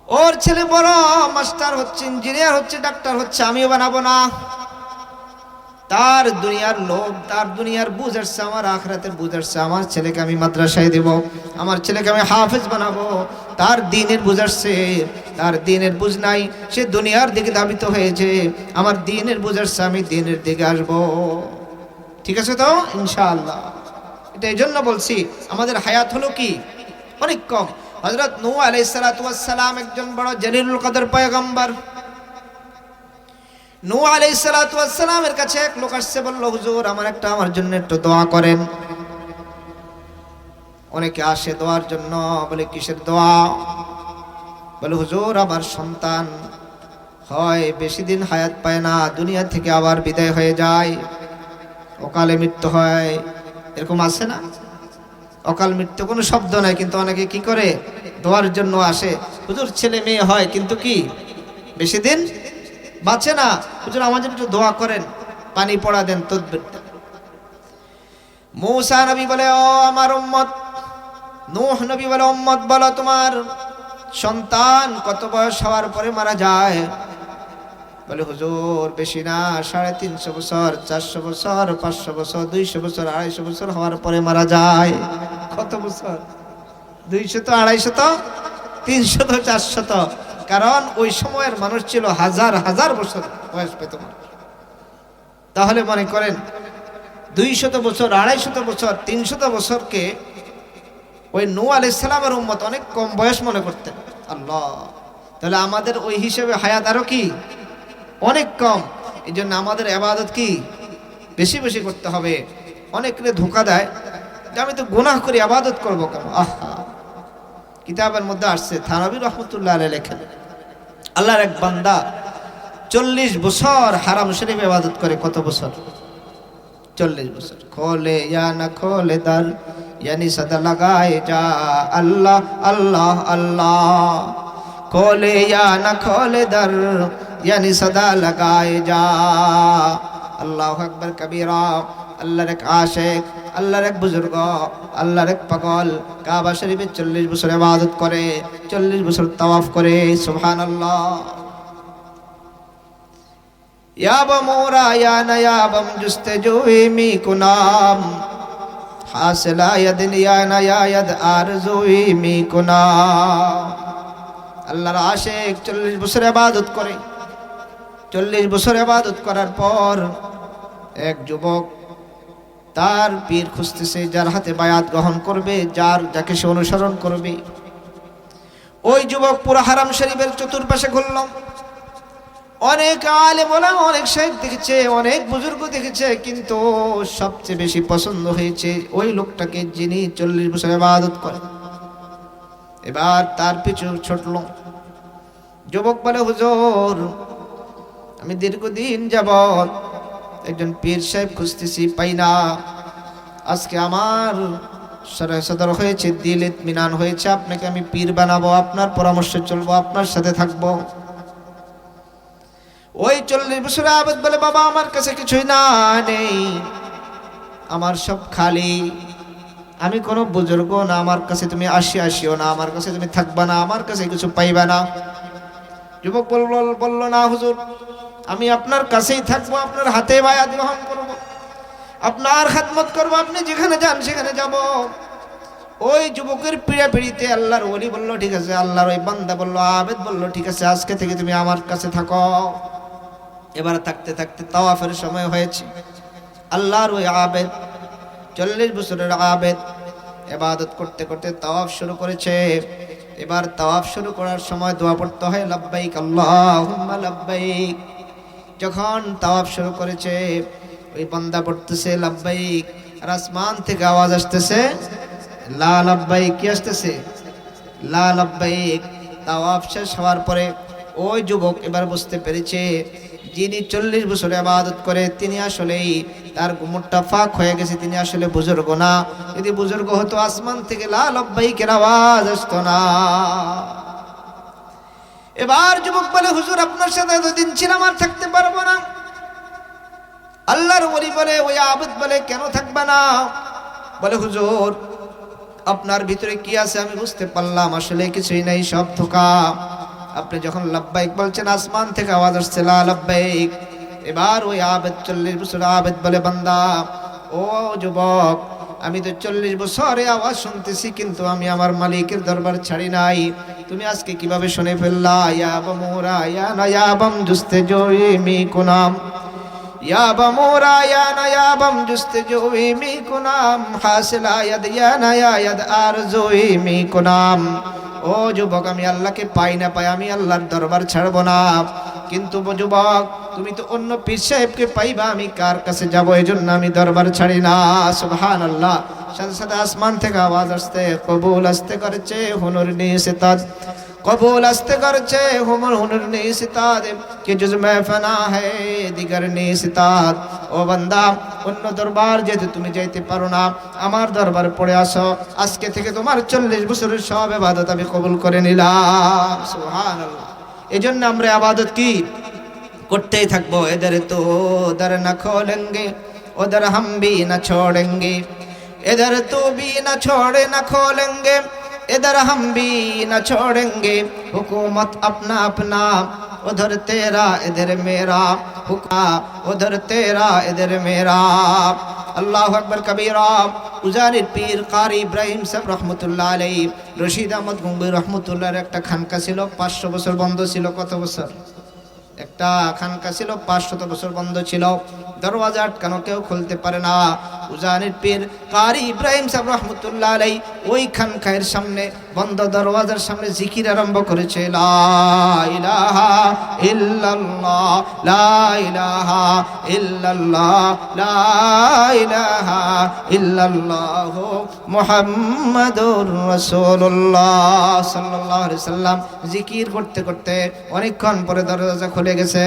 ওর ছেলে বড় মাস্টার হচ্ছে, ইঞ্জিনিয়ার হচ্ছে, ডাক্তার হচ্ছে, আমিও বানাবো না। তার দুনিয়ার লোভ, তার দুনিয়ার বুঝ আসছে, আমার আখিরাতের বুঝ আসছে, আমার ছেলেকে আমি মাদ্রাসায় দেব, আমার ছেলেকে আমি হাফেজ বানাবো। তার দ্বীনের বুঝ আসছে, তার দ্বীনের বুঝ নাই, সে দুনিয়ার দিকে ধাবিত হয়েছে। আমার দ্বীনের বুঝ আসছে, আমি দ্বীনের দিকে আসবো। ঠিক আছে তো ইনশাআল্লাহ। এটা এই জন্য বলছি, আমাদের হায়াত হলো কি অনেক কম। হযরত নূহ আলাইহিস সালাতু ওয়াস সালাম একজন বড় জলিলুল কদর পয়গম্বর। নূহ আলাইহিস সালাতু ওয়াস সালামের কাছে এক লোক আসছে, বলল, হুজুর আমার জন্য একটু দোয়া করেন। অনেকে আসে দোয়ার জন্য, বলে কিসের দোয়া? বলে হুজুর আমার সন্তান হয় বেশি দিন হায়াত পায় না, দুনিয়া থেকে আবার বিদায় হয়ে যায়, অকালে মৃত্যু হয়। এরকম আছে না? অকাল মৃত্যু কোনো শব্দ নাই, কিন্তু অনেকে কি করে দোয়ার জন্য আসে। হুজুর ছেলে মেয়ে হয় কিন্তু কি বেশি দিন বাঁচে না, হুজুর আমার জন্য একটু দোয়া করেন, পানি পড়া দেন, তদবির দেন। মূসা নবী বলে ও আমার উম্মত, নূহ নবী বলে উম্মত বলো তোমার সন্তান কত বয়স হওয়ার পরে মারা যায়? বলে হুজুর বেশি না, 350 বছর, 400 বছর, 500 বছর, 200 বছর, 250 বছর হওয়ার পরে মারা যায়। কত বছর? 200, 250, 300, 400। কারণ ওই সময়ের মানুষ ছিল হাজার হাজার বছর বয়স পেত মানুষ। তাহলে মনে করেন 200 বছর, 250 বছর, 300 বছরকে ওই নূহ আলাইহিস সালামের উম্মত অনেক কম বয়স মনে করতেন। আল্লাহ, তাহলে আমাদের ওই হিসেবে হায়াত আরো কি অনেক কম। এই জন্য আমাদের ইবাদত কি বেশি বেশি করতে হবে। অনেকে ধোঁকা দেয় যে আমি তো গুনাহ করি, ইবাদত করব কেন? আহা, কিতাবের মধ্যে আসছে, থানবী রহমতুল্লাহ আলাইহি লেখেন আল্লাহর এক বান্দা 40 বছর হারাম শরীফ ইবাদত করে। কত বছর? 40 বছর। খোলে ইয়া না খোলে দার, यानी सदा लगाए जा अल्लाह अल्लाह अल्लाह, खोले या न खोले दर यानी सदा लगाए जा। अल्लाह अकबर कबीरा। আল্লাহর এক আশিক, আল্লাহর এক বুজুর্গ, আল্লাহর এক পাগল কাবা শরীফে 40 বছর ইবাদত করে, 40 বছর তাওয়াফ করে। সুবহানাল্লাহ। या बमोरा या नया बम जुस्तजोई मी कुनाम, हासिला यदिन या नया यद आरज़ोई मी कुनाम। আল্লাহর আশিক 40 বছর ইবাদত করে। 40 বছর ইবাদত করার পর এক যুবক তার পীর খুঁজতেছে, যার হাতে বায়াত গ্রহণ করবে, যাকে সে অনুসরণ করবে। ওই যুবক পুরো হারাম শরীফের চতুর্পাশে ঘুরল। অনেক আলেম ওলামা, অনেক শেখ দেখেছে, অনেক বুজুর্গ দেখেছে, কিন্তু সবচেয়ে বেশি পছন্দ হয়েছে ওই লোকটাকে যিনি 40 বছর ইবাদত করে। এবার তার পিছু ছুটল। যুবক বলে হুজুর আমি দীর্ঘদিন যাবত একজন পীর সাহেব খুঁজতেছি, পাই না। আজকে আমার সদর হয়েছে, দিল ইতমিনান হয়েছে, আপনাকে আমি পীর বানাবো, আপনার পরামর্শে চলবো, আপনার সাথে থাকবো। ওই 40 বছর আবেদ বলে বাবা আমার কাছে কিছুই না, নেই, আমার সব খালি, আমি কোনো বুজুর্গ না, আমার কাছে তুমি আসিও না, আমার কাছে তুমি থাকবা না, আমার কাছে কিছু পাইবা না। যুবক বলল না হুজুর আমি আপনার কাছেই থাকবো, আপনার হাতে বায়াত গ্রহণ করব, আপনার খেদমত করব, আপনি যেখানে যান সেখানে যাব। ওই যুবকের পিড়িতে আল্লাহর ওলি বলল ঠিক আছে, আল্লাহর ওই বান্দা বলল, আবেদ বলল ঠিক আছে, আজকে থেকে তুমি আমার কাছে থাকো। এবার থাকতে থাকতে তাওয়াফের সময় হয়েছে। আল্লাহর ওই আবেদ 40 বছরের আবেদ ইবাদত করতে করতে তাওয়াফ শুরু করেছে। এবার তাওয়াফ শুরু করার সময় দোয়া পড়তে হয়, লাব্বাইক আল্লাহুম্মা লাব্বাইক। যখন তাওয়াফ শুরু করেছে ওই বান্দা পড়তেছে লাব্বাইক, আর আসমান থেকে আওয়াজ আসতেছে লা লাব্বাইক। কি আসতেছে? লা লাব্বাইক। তাওয়াফ শেষ হওয়ার পরে ওই যুবক এবার বুঝতে পেরেছে যিনি 40 বছর ইবাদত করে তিনি আসলেই তার গুমরটা ফাঁক হয়ে গেছে, তিনি আসলে বুজুর্গ না। যদি বুজুর্গ হতো আসমান থেকে লা লাব্বাইকের আওয়াজ আসতো না। এবার যুবক বলে হুজুর আপনার সাথে এতদিন ছিলাম আর থাকতে পারবো না। আল্লাহর ওলি বলে, ওই আবেদ বলে কেন থাকবে না? বলে হুজুর আপনার ভিতরে কি আছে আমি বুঝতে পারলাম, আসলে কিছুই নাই, সব ধোঁকা। আপনি যখন লাব্বাইক বলছেন আসমান থেকে আওয়াজ আসছে লা লাব্বাইক। এবার ওই আবেদ 40 বছর আবেদ বলে বান্দা ও যুবক আমি তো 40 বছরে আওয়াজ শুনতেছি, কিন্তু আমি আমার মালিকের দরবার ছাড়ি নাই। তুমি আজকে কিভাবে শুনে ফেললা? ইয়া বামুরা ইয়া নায়াবাম জুস্তে জোই মি কুনাম, ইয়া বামুরা ইয়া নায়াবাম জুস্তে জোই মি কুনাম, হাসিলা ইয়াদ ইয়া নায়ায়াদ আরজুই মি কুনাম। ও যুবক আমি আল্লাহকে পাই না পাই, আমি আল্লাহর দরবার ছাড়বো না। কিন্তু যুবক তুমি তো অন্য পীর সাহেবকে পাইবা, আমি কার কাছে যাবো? এই জন্য আমি দরবার ছাড়ি না। সুবহানাল্লাহ। সাথে সাথে আসমান থেকে আওয়াজ আসতে কবুল আসতে করছে হুনুর নিস্তাদ কবুল আসতে করছে হুনুর নিস্তাদ कि जुज में फना है दिगर निस्ताद ও বান্দা অন্য দরবার যেতে তুমি যাইতে পারো না আমার দরবারে পড়ে আসো আজকে থেকে তোমার 40 বছরের সব ইবাদত আমি কবুল করে নিলাম সুবহানাল্লাহ এজন্য আমরা ইবাদত কি করতেই থাকবো इधर तो दर न खोलेंगे उधर हम भी न छोड़ेंगे इधर तो भी न छोड़े न खोलेंगे इधर हम भी न छोड़ेंगे हुकूमत अपना अपना उधर तेरा इधर मेरा हुक्का उधर तेरा इधर मेरा अल्लाह अकबर कबीरा उजानिर पीर कारी इब्राहिम साहब रहमतुल्लाह अलैहि रशीद अहमद गंगोई रहमतुल्लाहर একটা খানকা ছিল 500 বছর বন্ধ ছিল কত বছর একটা খানকা ছিল 500 বছর বন্ধ ছিল দরওয়াজা আটকানো কেউ খুলতে পারে না উজানির পীর কারি ইব্রাহিম সাহেব রাহমাতুল্লাহ আলাইহি ওই খানকায়ের সামনে বন্ধ দরওয়াজার সামনে জিকির আরম্ভ করেছে লা ইলাহা ইল্লাল্লাহ লা ইলাহা ইল্লাল্লাহ লা ইলাহা ইল্লাল্লাহ মুহাম্মাদুর রাসূলুল্লাহ সাল্লাল্লাহু আলাইহি সাল্লাম জিকির করতে করতে অনেকক্ষণ পরে দরজা খুলে গেছে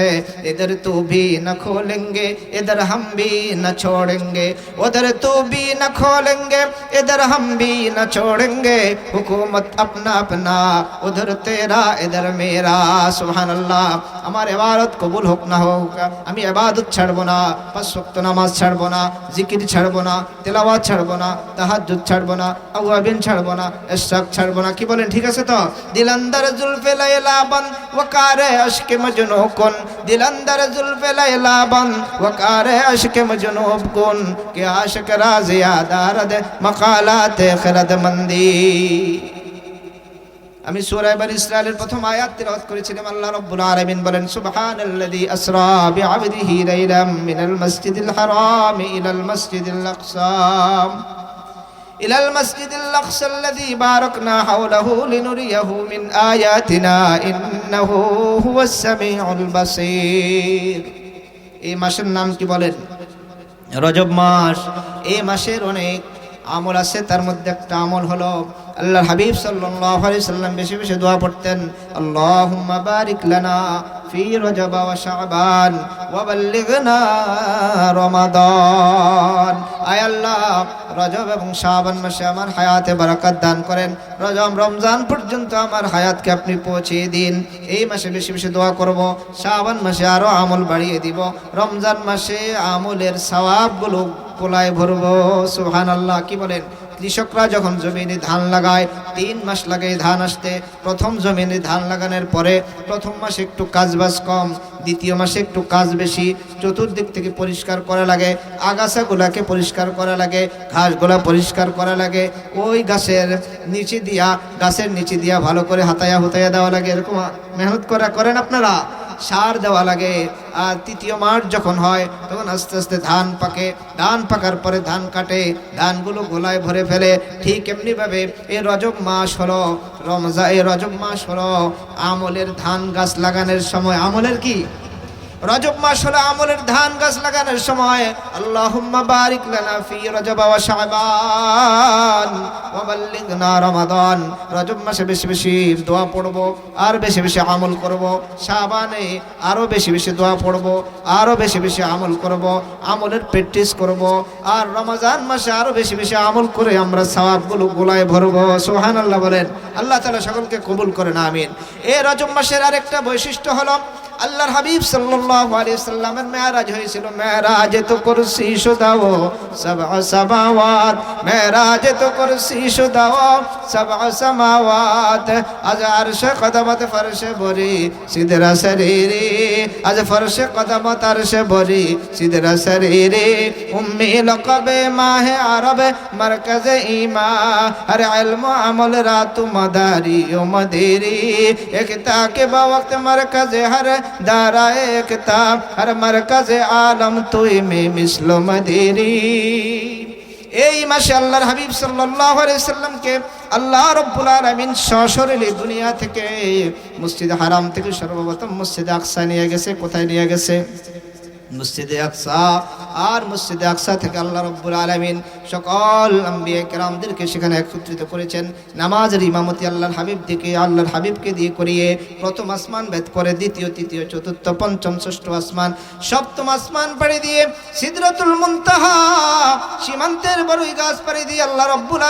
इधर तू भी न खोलेंगे इधर हम भी न छोड़ेंगे उधर तू भी न खोलेंगे इधर हम भी न छोड़ेंगे हुकूमत अपना अपना उधर तेरा इधर मेरा सुभान अल्लाह আমার ইবাদত কবুল হোক না হোক আমি ইবাদত ছাড়বো না পাঁচ ওয়াক্ত নামাজ ছাড়বো না জিকির ছাড়বো না তেলাওয়াত ছাড়বো না তাহাজ্জুদ ছাড়বো না আওয়াবিন ছাড়বো না ইশরাক ছাড়বো না কি বলেন ঠিক আছে তো দিল अंदर जुल्फे लैला बन वकारे अश्क मजनू कुन दिल अंदर जुल्फे लैला बन वकारे अश्क मजनू कुन के आशिक राज़िया दारद मकालात खरद मंदी আমি সূরা বনী ইসরাঈলের প্রথম আয়াত তেলাওয়াত করেছিলাম আল্লাহ রাব্বুল আলামিন বলেন সুবহানাল্লাযী আসরা বিআবদিহি লাইলাম মিনাল মাসজিদিল হারাম ইলাল মাসজিদিল আকসা ইলাল মাসজিদিল আকসা আল্লাযী বারাকনা হাওলাহু লিনুরিয়াহু মিন আয়াতিনা ইন্নাহু হুয়াস সামিউল বাসীর এই মাসের নাম কি বলেন রজব মাস এই মাসের অনেক আমল আছে তার মধ্যে একটা আমল হলো আল্লাহর হাবিব সাল্লাল্লাহু আলাইহি সাল্লাম বেশি বেশি দোয়া পড়তেন আল্লাহুম্মা বারিক লানা ফি রজব ওয়া শাবান ওয়া বাল্লিগনা রমাদান আয় আল্লাহ রজব এবং শাবান মাসে আমার হায়াতে বারাকাত দান করেন রমজান পর্যন্ত আমার হায়াতকে আপনি পৌঁছে দিন এই মাসে বেশি বেশি দোয়া করব শাবান মাসে আরো আমল বাড়িয়ে দিব রমজান মাসে আমলের সওয়াবগুলো কোলায় ভরবো সুবহানাল্লাহ কি বলেন কৃষকরা যখন জমিনে ধান লাগায় 3 মাস লাগে ধান আসতে প্রথম জমিনে ধান লাগানোর পরে প্রথম মাসে একটু কাজবাজ কম দ্বিতীয় মাসে একটু কাজ বেশি চতুর্দিক থেকে পরিষ্কার করা লাগে আগাছাগুলোকে পরিষ্কার করা লাগে ঘাসগুলা পরিষ্কার করা লাগে ওই গাছের নিচে দিয়া ভালো করে হুতায়া দেওয়া লাগে এরকম মেহনত করেন আপনারা সার দেওয়া লাগে আর তৃতীয় মাস যখন হয় তখন আস্তে আস্তে ধান পাকে ধান পাকার পরে ধান কাটে ধানগুলো গোলায় ভরে ফেলে ঠিক এমনি ভাবে এই রজব মাস হলো এই রজব মাস হলো আমলের ধান গাছ লাগানোর সময় আমলের কি রজব মাস হলো আমলের ধান গাছ লাগানোর সময় আল্লাহুম্মা বারিক লানা ফি রজব ওয়া শাবান ওয়া বাল্লিগনা রমাদান রজব মাসে বেশি বেশি দোয়া পড়ব আর বেশি বেশি আমল করব শাবানে আরো বেশি বেশি দোয়া পড়ব আরো বেশি বেশি আমল করব আমলের প্র্যাকটিস করব আর রমজান মাসে আরো বেশি বেশি আমল করে আমরা সওয়াবগুলো গোলায় ভরব সুবহানাল্লাহ বলেন আল্লাহ তাআলা সকলকে কবুল করেন আমিন এই রজব মাসের আরেকটা বৈশিষ্ট্য হলো আল্লাহর হাবিব সাল্লাল্লাহু আলাইহি সাল্লামের মেরাজ হয়েছিল মেরাজে তো কুরসি শুদাও সাবআ সামাওয়াত মেরাজে তো কুরসি শুদাও সাবআ সামাওয়াত আজ আরশে কদমত ফরশে বরি সিদরা শরীরে আজ ফরশে কদমত আরশে বরি সিদরা শরীরে উম্মি লকবে মাহে আরব মারকাজে ঈমা হর ইলম আমল রাত মাদারি ও মদিরি একতা के वक्त मरकज़ हर दाराए किताब हर मरकज़ आलम तुई में मिस्लो मदीरी এই মাসে আল্লাহর হাবিব সাল্লাল্লাহু আলাইহি সাল্লামকে আল্লাহ রাব্বুল আলামিন সশরীরে দুনিয়া থেকে মসজিদ হারাম থেকে সর্বপ্রথম মসজিদ আকসা নিয়ে গেছে কোথায় নিয়ে গেছে মসজিদে আকসা, আর মসজিদে আকসা থেকে আল্লাহ রাব্বুল আলামিন সকল আম্বিয়া কেরামদেরকে সেখানে একত্রিত করেছেন। নামাজের ইমামতি আল্লাহর হাবিবকে দিয়ে করিয়ে প্রথম আসমান ভেদ করে দ্বিতীয়, তৃতীয়, চতুর্থ, পঞ্চম, ষষ্ঠ আসমান, সপ্তম আসমান পাড়ি দিয়ে সিদরাতুল মুনতাহা সীমান্তের বড়ই গাছ পাড়ি দিয়ে আল্লাহ রাব্বুল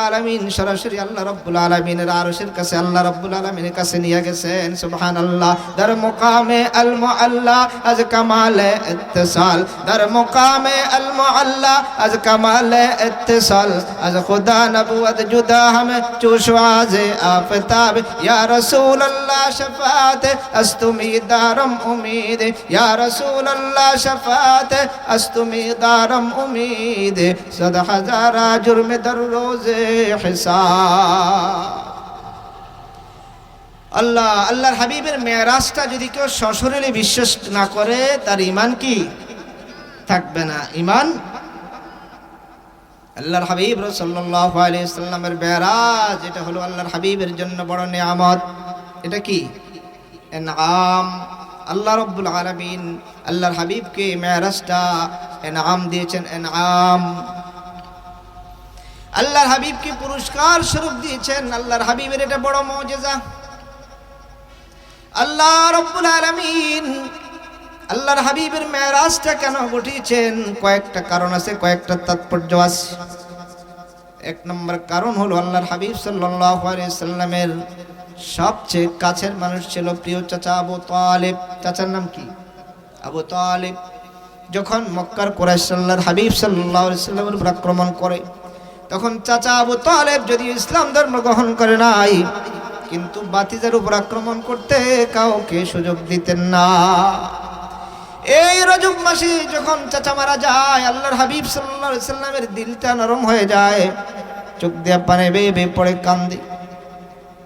আলামিন সরাসরি আল্লাহ রাব্বুল আলামিনের আরশের কাছে আল্লাহ রাব্বুল আলামিনের কাছে নিয়ে গেছেন। সুবহানাল্লাহ। দার মুকামে আল মুআল্লা از کمال اتصال، در مقام المعلا از کمال اتصال، از خدا نبوت جدا ہمیں چوشواز آفتاب، یا رسول اللہ شفاعت از تمہیں دارم امید، یا رسول اللہ شفاعت از تمہیں دارم امید، 100,000 جرم در روز حساب۔ আল্লাহর হাবিবের মেরাজটা যদি কেউ সশরীরে বিশ্বাস না করে তার ঈমান কি থাকবে না। ঈমান আল্লাহর হাবিব সাল্লাল্লাহু আলাইহি ওয়াসাল্লামের মেরাজ, এটা হলো আল্লাহর হাবিবের জন্য বড় নিয়ামত। এটা কি ইনআম। আল্লাহ রাব্বুল আলামিন আল্লাহর হাবিবকে মেরাজটা ইনআম দিয়েছেন। ইনআম আল্লাহর হাবিবকে পুরস্কার স্বরূপ দিয়েছেন। আল্লাহর হাবিবের এটা বড় মুজিজা। আল্লাহ রাব্বুল আলামিন আল্লাহর হাবিবের মেরাজটা কেন ঘটিয়েছেন, কয়েকটা কারণ আছে, কয়েকটা তাৎপর্য আছে। এক নম্বর কারণ হলো আল্লাহর হাবিব সাল্লাল্লাহু আলাইহি সাল্লামের সবচেয়ে কাছের মানুষ ছিল প্রিয় চাচা আবু তালেব। চাচার নাম কি? আবু তালেব। যখন মক্কার কুরাইশ আল্লাহর হাবিব সাল্লাল্লাহু আলাইহি সাল্লামের উপর আক্রমণ করে, তখন চাচা আবু তালেব যদি ইসলাম ধর্ম গ্রহণ করে নাই, কিন্তু বাতিজার উপর আক্রমণ করতে কাউকে সুযোগ দিতেন না। এই রজব মাসে যখন চাচা মারা যায়, আল্লাহর হাবিব সাল্লাল্লাহু আলাইহি সাল্লামের দিলটা নরম হয়ে যায়, চোখ দিয়ে পানি বেয়ে বেয়ে পড়ে কান্দে।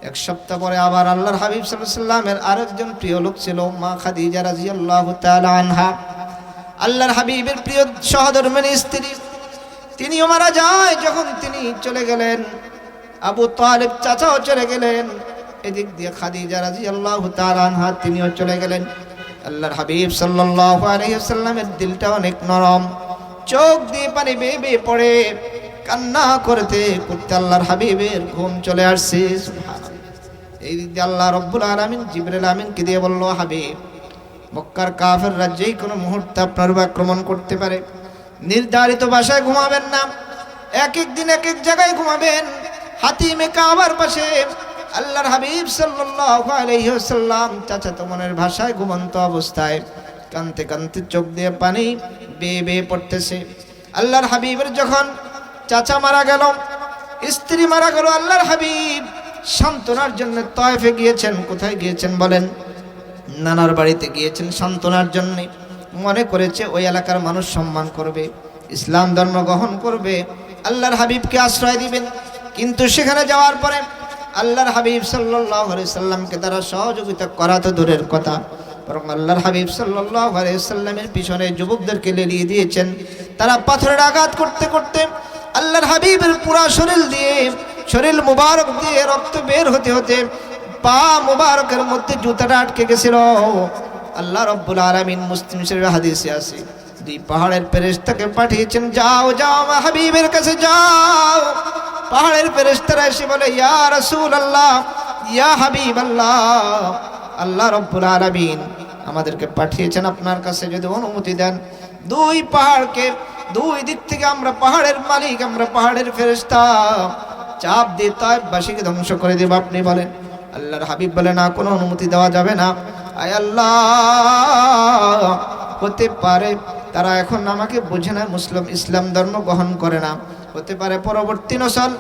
এক সপ্তাহ পরে আবার আল্লাহর হাবিব সাল্লাল্লাহু আলাইহি সাল্লামের আরেকজন প্রিয় লোক ছিল মা খাদিজা রাদিয়াল্লাহু তাআলা আনহা, আল্লাহর হাবিবের প্রিয় সহধর্মিণী স্ত্রী। তিনিও মারা যায়। যখন তিনি চলে গেলেন, আবু তালেব চাচাও চলে গেলেন, এদিক দিয়ে খাদিজা রাদিয়াল্লাহু তাআলা আনহা তিনিও চলে গেলেন। আল্লাহর হাবিব সাল্লাল্লাহু আলাইহি ওয়াসাল্লামের দিলটা অনেক নরম, চোখ দিয়ে পানি বেয়ে বেয়ে পড়ে কান্না করতে করতে আল্লাহর হাবিবের ঘুম চলে আসছে। সুবহানাল্লাহ। এই দিক দিয়ে আল্লাহ রাব্বুল আলামিন জিবরিল আমিনকে দিয়ে বলল, হাবিব, মক্কার কাফের রাজ্যেই কোনো মুহূর্তে আপনার উপর আক্রমণ করতে পারে, নির্ধারিত বাসায় ঘুমাবেন না, এক এক দিন এক এক জায়গায় ঘুমাবেন। হাতিমে কাবার পাশে আল্লাহর হাবিব সাল্লাল্লাহু আলাইহি ওয়াসাল্লাম চাচাতো বোনের ভাষায় ঘুমন্ত অবস্থায় কাঁদতে কাঁদতে চোখ দিয়ে পানি বেয়ে বেয়ে পড়তেছে। আল্লাহর হাবিবের যখন চাচা মারা গেল, স্ত্রী মারা গেল, আল্লাহর হাবিব সান্ত্বনার জন্য তায়েফে গিয়েছেন। কোথায় গিয়েছেন বলেন? নানার বাড়িতে গিয়েছেন সান্ত্বনার জন্য। মনে করেছে ওই এলাকার মানুষ সম্মান করবে, ইসলাম ধর্ম গ্রহণ করবে, আল্লাহর হাবিবকে আশ্রয় দিবেন। কিন্তু সেখানে যাওয়ার পরে আল্লাহর হাবিব সাল্লাল্লাহু আলাইহি সাল্লামকে তারা সহযোগিতা করা তো দূরের কথা, বরং আল্লাহর হাবিব সাল্লাল্লাহু আলাইহি সাল্লামের পিছনে যুবকদেরকে লেলিয়ে দিয়েছেন। তারা পাথরের আঘাত করতে করতে আল্লাহর হাবিবের পুরা শরীর মুবারক দিয়ে রক্ত বের হতে হতে পা মুবারকের মধ্যে জুতাটা আটকে গেছিল। আল্লাহ রাব্বুল আলামিন মুসলিম শরীফের হাদিসে আছে, দুই পাহাড়ের ফেরেশতাকে পাঠিয়েছেন, যাও যাও আমার হাবিবের কাছে যাও। পাহাড়ের ফেরেশতারা এসে বলে, ইয়া রাসূলুল্লাহ, ইয়া হাবিবাল্লাহ, আল্লাহ রাব্বুল আলামিন আমাদেরকে পাঠিয়েছেন আপনার কাছে, যদি অনুমতি দেন দুই পাহাড়কে দুই দিক থেকে আমরা পাহাড়ের মালিক, আমরা পাহাড়ের ফেরেশতা, চাপ দিয়ে তায়েফবাসীকে ধ্বংস করে দেব। আপনি বলেন। আল্লাহর হাবিব বলে, না, কোনো অনুমতি দেওয়া যাবে না। আয় আল্লাহ, হতে পারে তারা এখন আমাকে বোঝে না, ইসলাম ধর্ম গ্রহণ করে না, হতে পারে পরবর্তী নসল,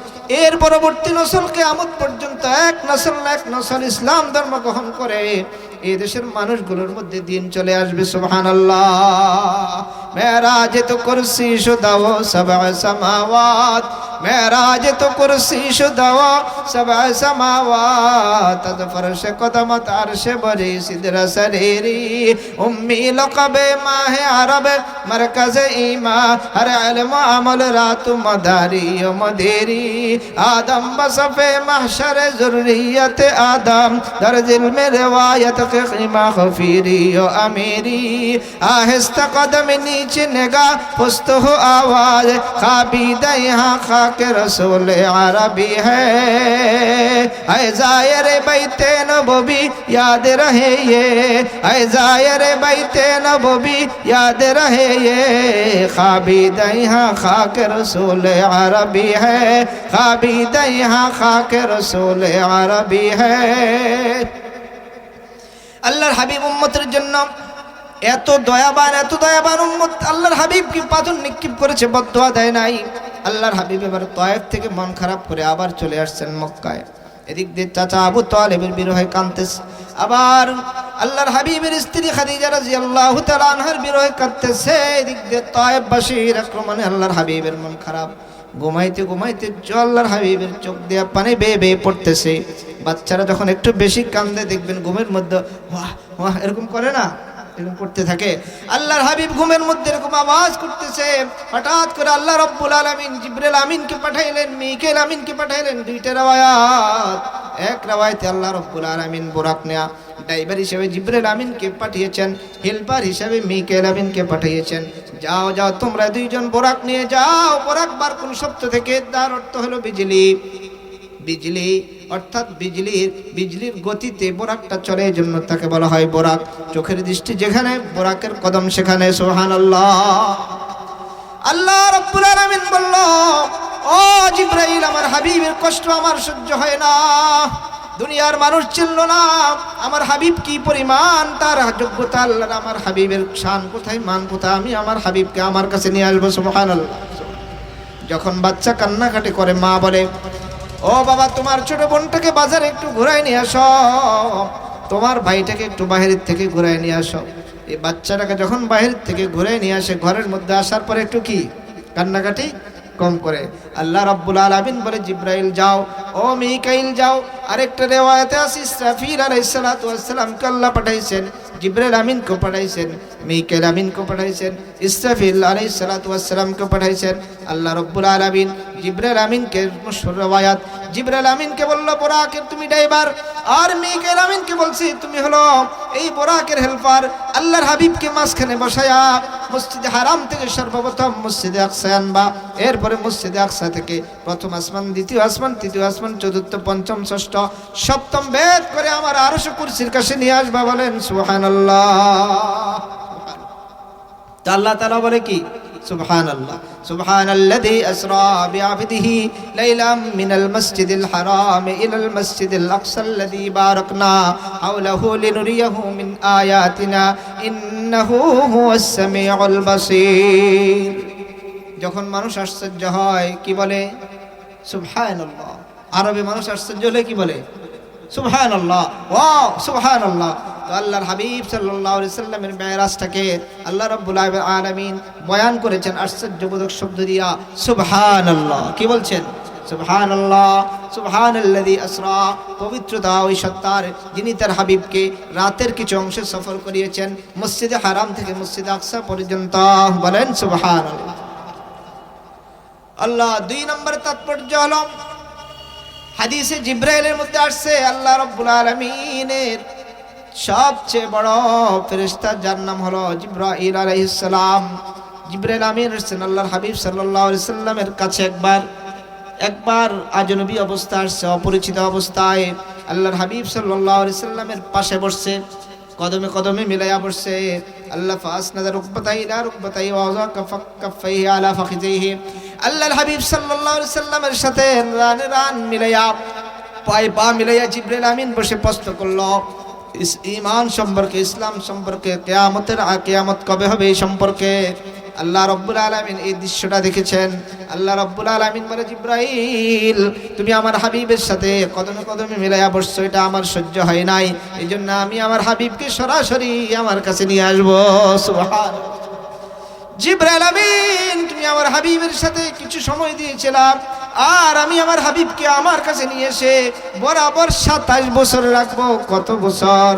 এর পরবর্তী নসল কিয়ামত পর্যন্ত এক নসল ইসলাম ধর্ম গ্রহণ করে এই দেশের মানুষগুলোর মধ্যে দিন চলে আসবে। সুবহানাল্লাহ। মেরাজ তো কুরসি শুদাও সাবআ সামাওয়াত मेराज तो कुर्सी शुदवा सबा समावात फर्श कदमत अर्श बरी सिदर सरेरी उम्मी लक़बे माह अरब मरकज ईमा हर इल्म अमल रात मदारी मदेरी आदम बसफ़े महशर ज़ुर्रियत आदम दर्जिल में रिवायत क़िमा खफीरी अमीरी आहिस्ता कदम नीचे निगाह पुस्त हो आवाज खाबीदा यहाँ खाके रसूल अरबी है ऐ ज़ायर बैते नबवी याद रहे ये ऐ ज़ायर बैते नबवी याद रहे ये खाबीदा यहाँ खाके रसूल अरबी है खाबीदा यहाँ खाके रसूल अरबी है। আল্লাহর হাবিব উম্মতের জন্য এত দয়াবান উম্মত আল্লাহর হাবিব কি পাথর নিক্ষেপ করেছে, বদদুয়া দেয় নাই। আল্লাহর হাবিব এবার তায়েফ থেকে মন খারাপ করে আবার চলে আসছেন মক্কায়। এদিক দিয়ে চাচা আবু তালেবের বিরহে কাঁদতেছে, আবার আল্লাহর হাবিবের স্ত্রী খাদিজা রাদিয়াল্লাহু তাআলা আনহার বিরহে কাঁদতেছে। এদিক দিয়ে তায়েফবাসীর আক্রমণে আল্লাহর হাবিবের মন খারাপ। ঘুমাইতে ঘুমাইতে আল্লাহর হাবিবের চোখ দিয়ে পানি বেয়ে বেয়ে পড়তেছে। বাচ্চারা যখন একটু বেশি কান্দে দেখবেন ঘুমের মধ্যে ওয়াহ ওয়াহ এরকম করে না, এরকম করতে থাকে। আল্লাহর হাবিব ঘুমের মধ্যে এরকম আওয়াজ করতেছে। হঠাৎ করে আল্লাহ রাব্বুল আলামিন জিবরিল আমিনকে পাঠাইলেন, মিকাইল আমিনকে পাঠাইলেন। দুইটা রাওয়ায়াত, এক রাওয়ায়াতে আল্লাহ রাব্বুল আলামিন বুরাক নেয়া ড্রাইভার হিসেবে জিবরিল আমিনকে পাঠিয়েছেন, হেল্পার হিসেবে মিকাইল আমিনকে পাঠিয়েছেন। যাও যাও তোমরা দুইজন বোরাক নিয়ে যাও। বোরাক বার কোন শব্দ থেকে, তার অর্থ হলো বিজলি। বিজলি অর্থাৎ বিজলির গতিতে বোরাকটা চলে, এই জন্য তাকে বলা হয় বোরাক। চোখের দৃষ্টি যেখানে, বোরাকের কদম সেখানে। সুবহানাল্লাহ। আল্লাহ রাব্বুল আলামিন বলল, ও জিবরাইল, আমার হাবিবের কষ্ট আমার সহ্য হয় না। দুনিয়ার মানুষ চিনল না আমার হাবিব কি পরিমাণ, তার যোগ্যতা। আল্লাহ আমার হাবিবের শান কোথায়, মান কোথায়, আমি আমার হাবিবকে আমার কাছে নিয়ে আসবো। সুবহানাল্লাহ। যখন বাচ্চা কান্নাকাটি করে, মা বলে, ও বাবা, তোমার ছোট বোনটাকে বাজারে একটু ঘুরাই নিয়ে আসো, তোমার ভাইটাকে একটু বাহিরের থেকে ঘুরাই নিয়ে আসো। এই বাচ্চাটাকে যখন বাহির থেকে ঘুরাই নিয়ে আসে, ঘরের মধ্যে আসার পরে একটু কি কান্নাকাটি কম করে। আল্লাহ রাব্বুল আলামিন বলে, জিবরাইল যাও, ও মিকাইল যাও। আরেকটা রিওয়ায়াতে আছে ইসরাফিল আলাইহিস সালাতু ওয়াস সালামকে আল্লাহ পাঠাইছেন, জিবরাইল আমিনকে পাঠাইছেন, মিকাইল আমিনকে পাঠাইছেন, ইসরাফিল আলাইহিস সালাতু ওয়াস সালামকে পাঠাইছেন। আল্লাহ রাব্বুল আলামিন জিবরাইল আমিনকে মশহুর রিওয়ায়াত, জিবরাইল আমিনকে বলল, বোরাকের তুমি ড্রাইভার, আর মিকাইল আমিনকে বলছি তুমি হলো এই বোরাকের হেল্পার। আল্লাহর হাবিবকে মাঝখানে বসায়া মসজিদে হারাম থেকে সর্বপ্রথম মসজিদে আকসা আনবা, এরপরে মসজিদে আকসা থেকে প্রথম আসমান, দ্বিতীয় আসমান, তৃতীয় আসমান, চতুর্থ, পঞ্চম, ষষ্ঠ, সপ্তম বেদ করে আমার আরশ কুরসির কাছে নিয়ে আসবা। বলেন সুবহানাল্লাহ। তা আল্লাহ তাআলা বলে কি, সুবহানাল্লাহ। সুবহানাল্লাযী আসরা বিআবদিহি লাইলাম মিনাল মাসজিদিল হারাম ইলাল মাসজিদিল আকসাল্লাযী বারাকনা হাওলাহু লিনুরিয়াহু মিন আয়াতিনা ইন্নাহু হুয়াস সামিউল বাসীর। যখন মানুষ আশ্চর্য হয় কি বলে, সুবহানাল্লাহ। আরবে মানুষ আশ্চর্য হলে কি বলে, সুবহানাল্লাহ, ওয়াও সুবহানাল্লাহ। তো আল্লাহর হাবিব সাল্লাল্লাহু আলাইহি সাল্লামের মেরাজটাকে আল্লাহ রাব্বুল আলামিন বয়ান করেছেন আশ্চর্যবোধক শব্দ দিয়া, সুবহানাল্লাহ। কি বলছেন, সুবহানাল্লাহ। সুবহানাল্লাযী আসরা, পবিত্রতা ওই সত্তার যিনি তার হাবিবকে রাতের কিছু অংশে সফর করিয়েছেন মসজিদে হারাম থেকে মসজিদে আকসা পর্যন্ত। বলেন সুবহানাল্লাহ। আল্লাহ দুই নম্বর তাৎপর্য হলো, হাদিসে জিবরাইলের মধ্যে আসছে আল্লাহ রাব্বুল আলামিনের সবচেয়ে বড় ফেরেশতা যার নাম হলো জিবরাইল আলাইহিস সালাম। জিবরাইল আমিন আসছেন আল্লাহর হাবিব সাল্লাল্লাহু আলাইহি সাল্লামের কাছে একবার আজনবী অবস্থা আসছে, অপরিচিত অবস্থায় আল্লাহর হাবিব সাল্লাল্লাহু আলাইহি সাল্লামের পাশে বসছে, কদমে কদমে মিলাইয়া বসছে। আল্লাহ ফাসনাদা রুকবাতাই ইলা রুকবাতাই ওয়া ওয়াযা কাফাইহি আলা ফাখিযাইহি। আল্লাহর হাবিব সাল্লাল্লাহু আলাইহি সাল্লামের সাথে রান মিলাইয়া, পায়ে পা মিলাইয়া জিবরাইল আমিন বসে প্রশ্ন করলো ঈমান সম্পর্কে, ইসলাম সম্পর্কে, কিয়ামত কবে হবে এই সম্পর্কে। আল্লাহ রাব্বুল আলামিন এই দৃশ্যটা দেখেছেন। আল্লাহ রাব্বুল আলামিন বলে, জিবরাইল তুমি আমার হাবিবের সাথে কদমে কদমে মিলাইয়া বসছো, এটা আমার সহ্য হয় নাই, এই জন্য আমি আমার হাবিবকে সরাসরি আমার কাছে নিয়ে আসবো। সুবহানাল্লাহ। জিবরাইল আমিন তুমি আমার হাবিবের সাথে কিছু সময় দিয়েছিলাম, আর আমি আমার হাবিবকে আমার কাছে নিয়ে এসে বরাবর 27 বছর রাখবো। কত বছর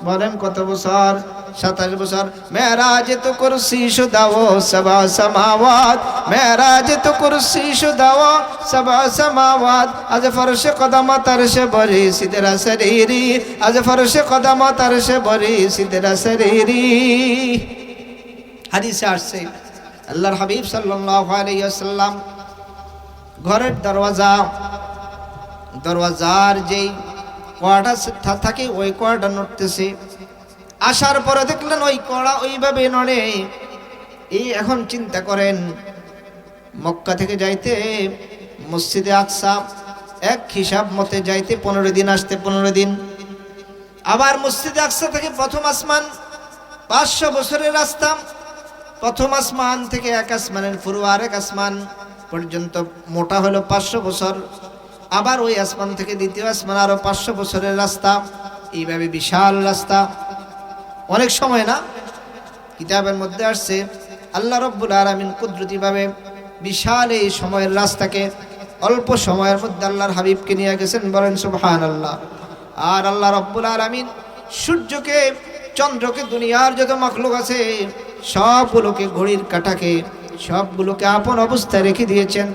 বলেন? কত বছর? 27 বছর। মেরাজে তো কুরসি শুদাও সাবা সামাওয়াত, মেরাজে তো কুরসি শুদাও সাবা সামাওয়াত, আজ ফরশে কদমত আরশে বরি সিদরা শরীরি, আজ ফরশে কদমত আরশে বরি সিদরা শরীরি। হাদিসে আসছে আল্লাহর হাবিব সাল্লাল্লাহু আলাইহি ওয়াসাল্লাম ঘরের দরওয়াজার যেই কড়া থাকে ওই কড়াটা নড়তেছে। আসার পরে দেখলেন ওই কড়া ওইভাবে নড়ে। এই এখন চিন্তা করেন, মক্কা থেকে যাইতে মসজিদে আকসা এক হিসাব মতে যাইতে 15 দিন, আসতে 15 দিন। আবার মসজিদে আকসা থেকে প্রথম আসমান 500 বছরের রাস্তা। প্রথম আসমান থেকে এক আসমানের পুরো আরেক আসমান পর্যন্ত মোটা হলো 500 বছর। আবার ওই আসমান থেকে দ্বিতীয় আসমান আরো 500 বছরের রাস্তা। এইভাবে বিশাল রাস্তা। অনেক সময় না, কিতাবের মধ্যে আসছে আল্লাহ রাব্বুল আলামিন কুদরতিভাবে বিশাল এই সময়ের রাস্তাকে অল্প সময়ের মধ্যে আল্লাহর হাবিবকে নিয়ে গেছেন। বলেন সুবহানাল্লাহ। আর আল্লাহ রাব্বুল আলামিন সূর্যকে, চন্দ্রকে, দুনিয়ার যত মাখলুক আছে সবগুলোকে, ঘড়ির কাঁটাকে সবগুলোকে আপন অবস্থায় রেখে দিয়েছেন।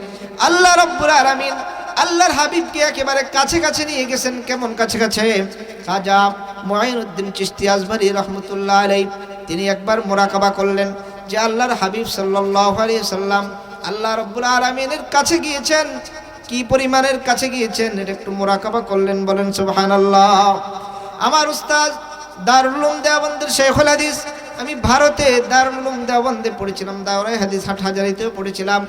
আল্লাহ রাব্বুল আলামিন আল্লাহর হাবিবকে একেবারে কাছে কাছে নিয়ে গেছেন। কেমন কাছে কাছে? খাজা মুঈনুদ্দিন চিশতি আজমারি রহমতুল্লাহ আলাইহি তিনি একবার মুরাকাবা করলেন যে আল্লাহর হাবিব সাল্লাল্লাহু আলাইহি সাল্লাম আল্লাহ রাব্বুল আলামিনের কাছে গিয়েছেন। কি পরিমাণের কাছে গিয়েছেন এটা একটু মুরাকাবা করলেন। বলেন সুবহানাল্লাহ। আমার উস্তাদ দারুল উলুম দেওবন্দের শেখুল হাদিস, আমি ভারতে দারুল উলুম দেওবন্দে পড়েছিলাম, দাওরায়ে হাদিস হাটহাজারীতেও পড়েছিলাম।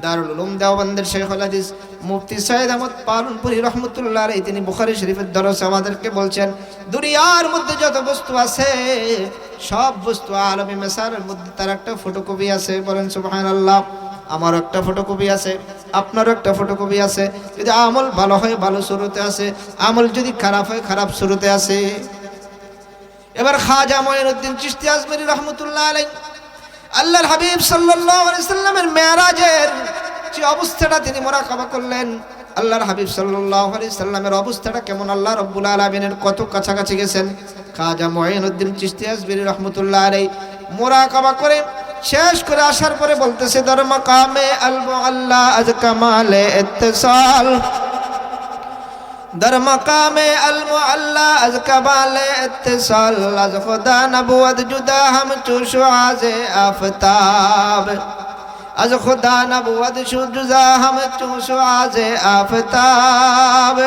দারুল উলুম দেওবন্দের শেখুল হাদিস মুফতি সৈয়দ আহমদ পালনপুরি রহমতুল্লাহ আলাইহি তিনি বুখারী শরীফের দরসে আমাদেরকে বলছেন, দুনিয়ার মধ্যে যত বস্তু আছে সব বস্তু আলমে মেসারের মধ্যে তার একটা ফটোকপি আছে। বলেন সুবহানাল্লাহ। আমার একটা ফটোকপি আছে, আপনারও একটা ফটোকপি আছে। যদি আমল ভালো হয় ভালো শুরুতে আছে, আমল যদি খারাপ হয় খারাপ শুরুতে আছে। এবার খাজা মুঈনুদ্দিন চিশতি আজমারি রহমতুল্লাহ আলাইহি আল্লাহর হাবিব সাল্লাল্লাহু আলাইহি সাল্লামের মেরাজের যে অবস্থাটা তিনি মুরাকাবা করলেন। আল্লাহর হাবিব সাল্লাল্লাহু আলাইহি সাল্লামের অবস্থাটা কেমন, আল্লাহ রাব্বুল আলামিনের কত কাছাকাছি গেছেন। খাজা মুঈনুদ্দিন চিশতি আজমারি রহমতুল্লাহ আলাইহি মুরাকাবা করে শেষ করে আসার পরে বলতেছে, দর মাকামে আল মুআল্লা আজ কামালে ইত্তিসাল, در مقام المعلا از کمال اتصال، از خدا نبوت جدا ہم چو شعاع آفتاب، از خدا نبوت جدا ہم چو شعاع آفتاب।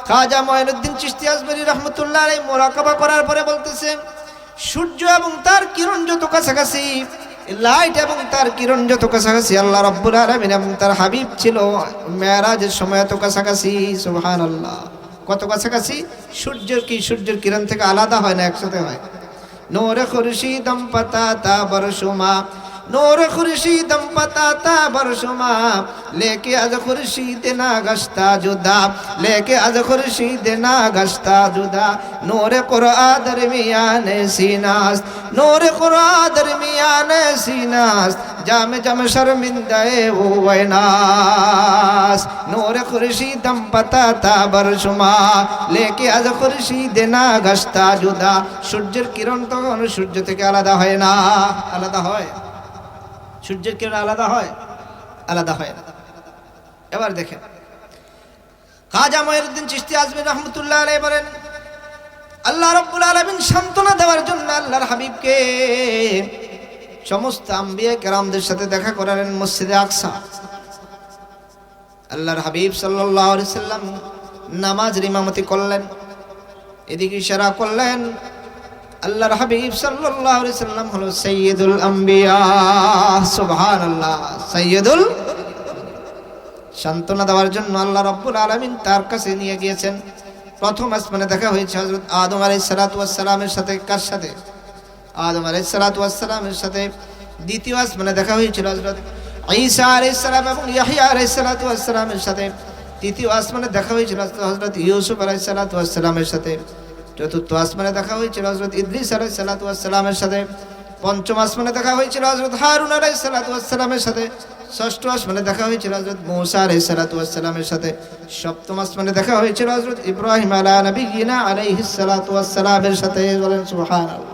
খাজা মুঈনুদ্দিন চিশতি আজমারি রাহমাতুল্লাহ আলাইহি মুরাকাবা করার পরে বলতেছে, সূর্য এবং তার কিরণ যত কাছাকাছি, লাইট এবং তার কিরণ যত কাছাকাছি, আল্লাহ রাব্বুল আলামিন এবং তার হাবিব ছিল মেরাজের সময় এত কাছাকাছি। সুবহানাল্লাহ। কত কাছাকাছি? সূর্যের কি সূর্যের কিরণ থেকে আলাদা হয় না, একসাথে হয়। নূরে খুরশিদম পাতাতা বরশুমা, নূরে খুরশিদম পাতাতা বরশুমা, লেকে আজ খুরশিদ না গশতা জুদা, লেকে আজ খুরশিদ না গশতা জুদা, নূরে কুরআন দরমিয়ানে সিনাস, নূরে কুরআন দরমিয়ানে সিনাস, জামে জামে শর্মিন্দায়ে ও ওয়াইনাস, নূরে খুরশিদম পাতাতা বরশুমা, লেকে আজ খুরশিদ না গশতা জুদা। সূর্যের কিরণ তখন সূর্য থেকে আলাদা হয় না। আলাদা হয়? সূর্যের কিরণ আলাদা হয়? আলাদা হয় না। এবার দেখেন খাজা মুঈনুদ্দিন চিশতি আজমারি রাহমাতুল্লাহ আলাইহি বলেন, আল্লাহ রাব্বুল আলামিন সান্ত্বনা দেওয়ার জন্য আল্লাহর হাবিবকে সমস্ত আম্বিয়া কেরামদের সাথে দেখা করালেন মসজিদে আকসা। আল্লাহর হাবিব সাল্লাল্লাহু আলাইহি সাল্লাম নামাজের ইমামতি করলেন, এদিকে ইশারা করলেন। আল্লাহর হাবিব সাল্লাল্লাহু আলাইহি সাল্লাম হলো সাইয়্যিদুল আম্বিয়া। সুবহানাল্লাহ। সাইয়্যিদুল, সান্ত্বনা দেওয়ার জন্য আল্লাহ রাব্বুল আলামিন তার কাছে নিয়ে গিয়েছেন। প্রথম আসমানে দেখা হয়েছে হযরত আদম আলাইহিস সালাতু ওয়াস সালামের সাথে। কার সাথে? আদম আলাইহিস সালাতু ওয়াস সালামের সাথে। দ্বিতীয় আসমানে দেখা হয়েছিল হযরত ঈসা আলাইহিস সালাম এবং ইয়াহইয়া আলাইহিস সালাতু ওয়াস সালামের সাথে। তৃতীয় আসমানে দেখা হয়েছিল হযরত ইউসুফ আলাইহিস সালাতু ওয়াস সালামের সাথে। চতুর্থ আসমানে দেখা হয়েছিল হযরত ইদ্রিস আলাইহিস সালাতু ওয়াস সালামের সাথে। পঞ্চম আসমানে দেখা হয়েছিল হযরত হারুন আলাইহিস সালাতু ওয়াস সালামের সাথে, ষষ্ঠ আসমানে দেখা হয়েছিল হযরত মূসা আলাইহিস সালাতু ওয়াস সালামের সাথে, সপ্তম আসমানে দেখা হয়েছিল হযরত ইব্রাহিম আলা নবিয়িনা আলাইহিস সালাতু ওয়াস সালামের সাথে। বলেন সুবহানাল্লাহ।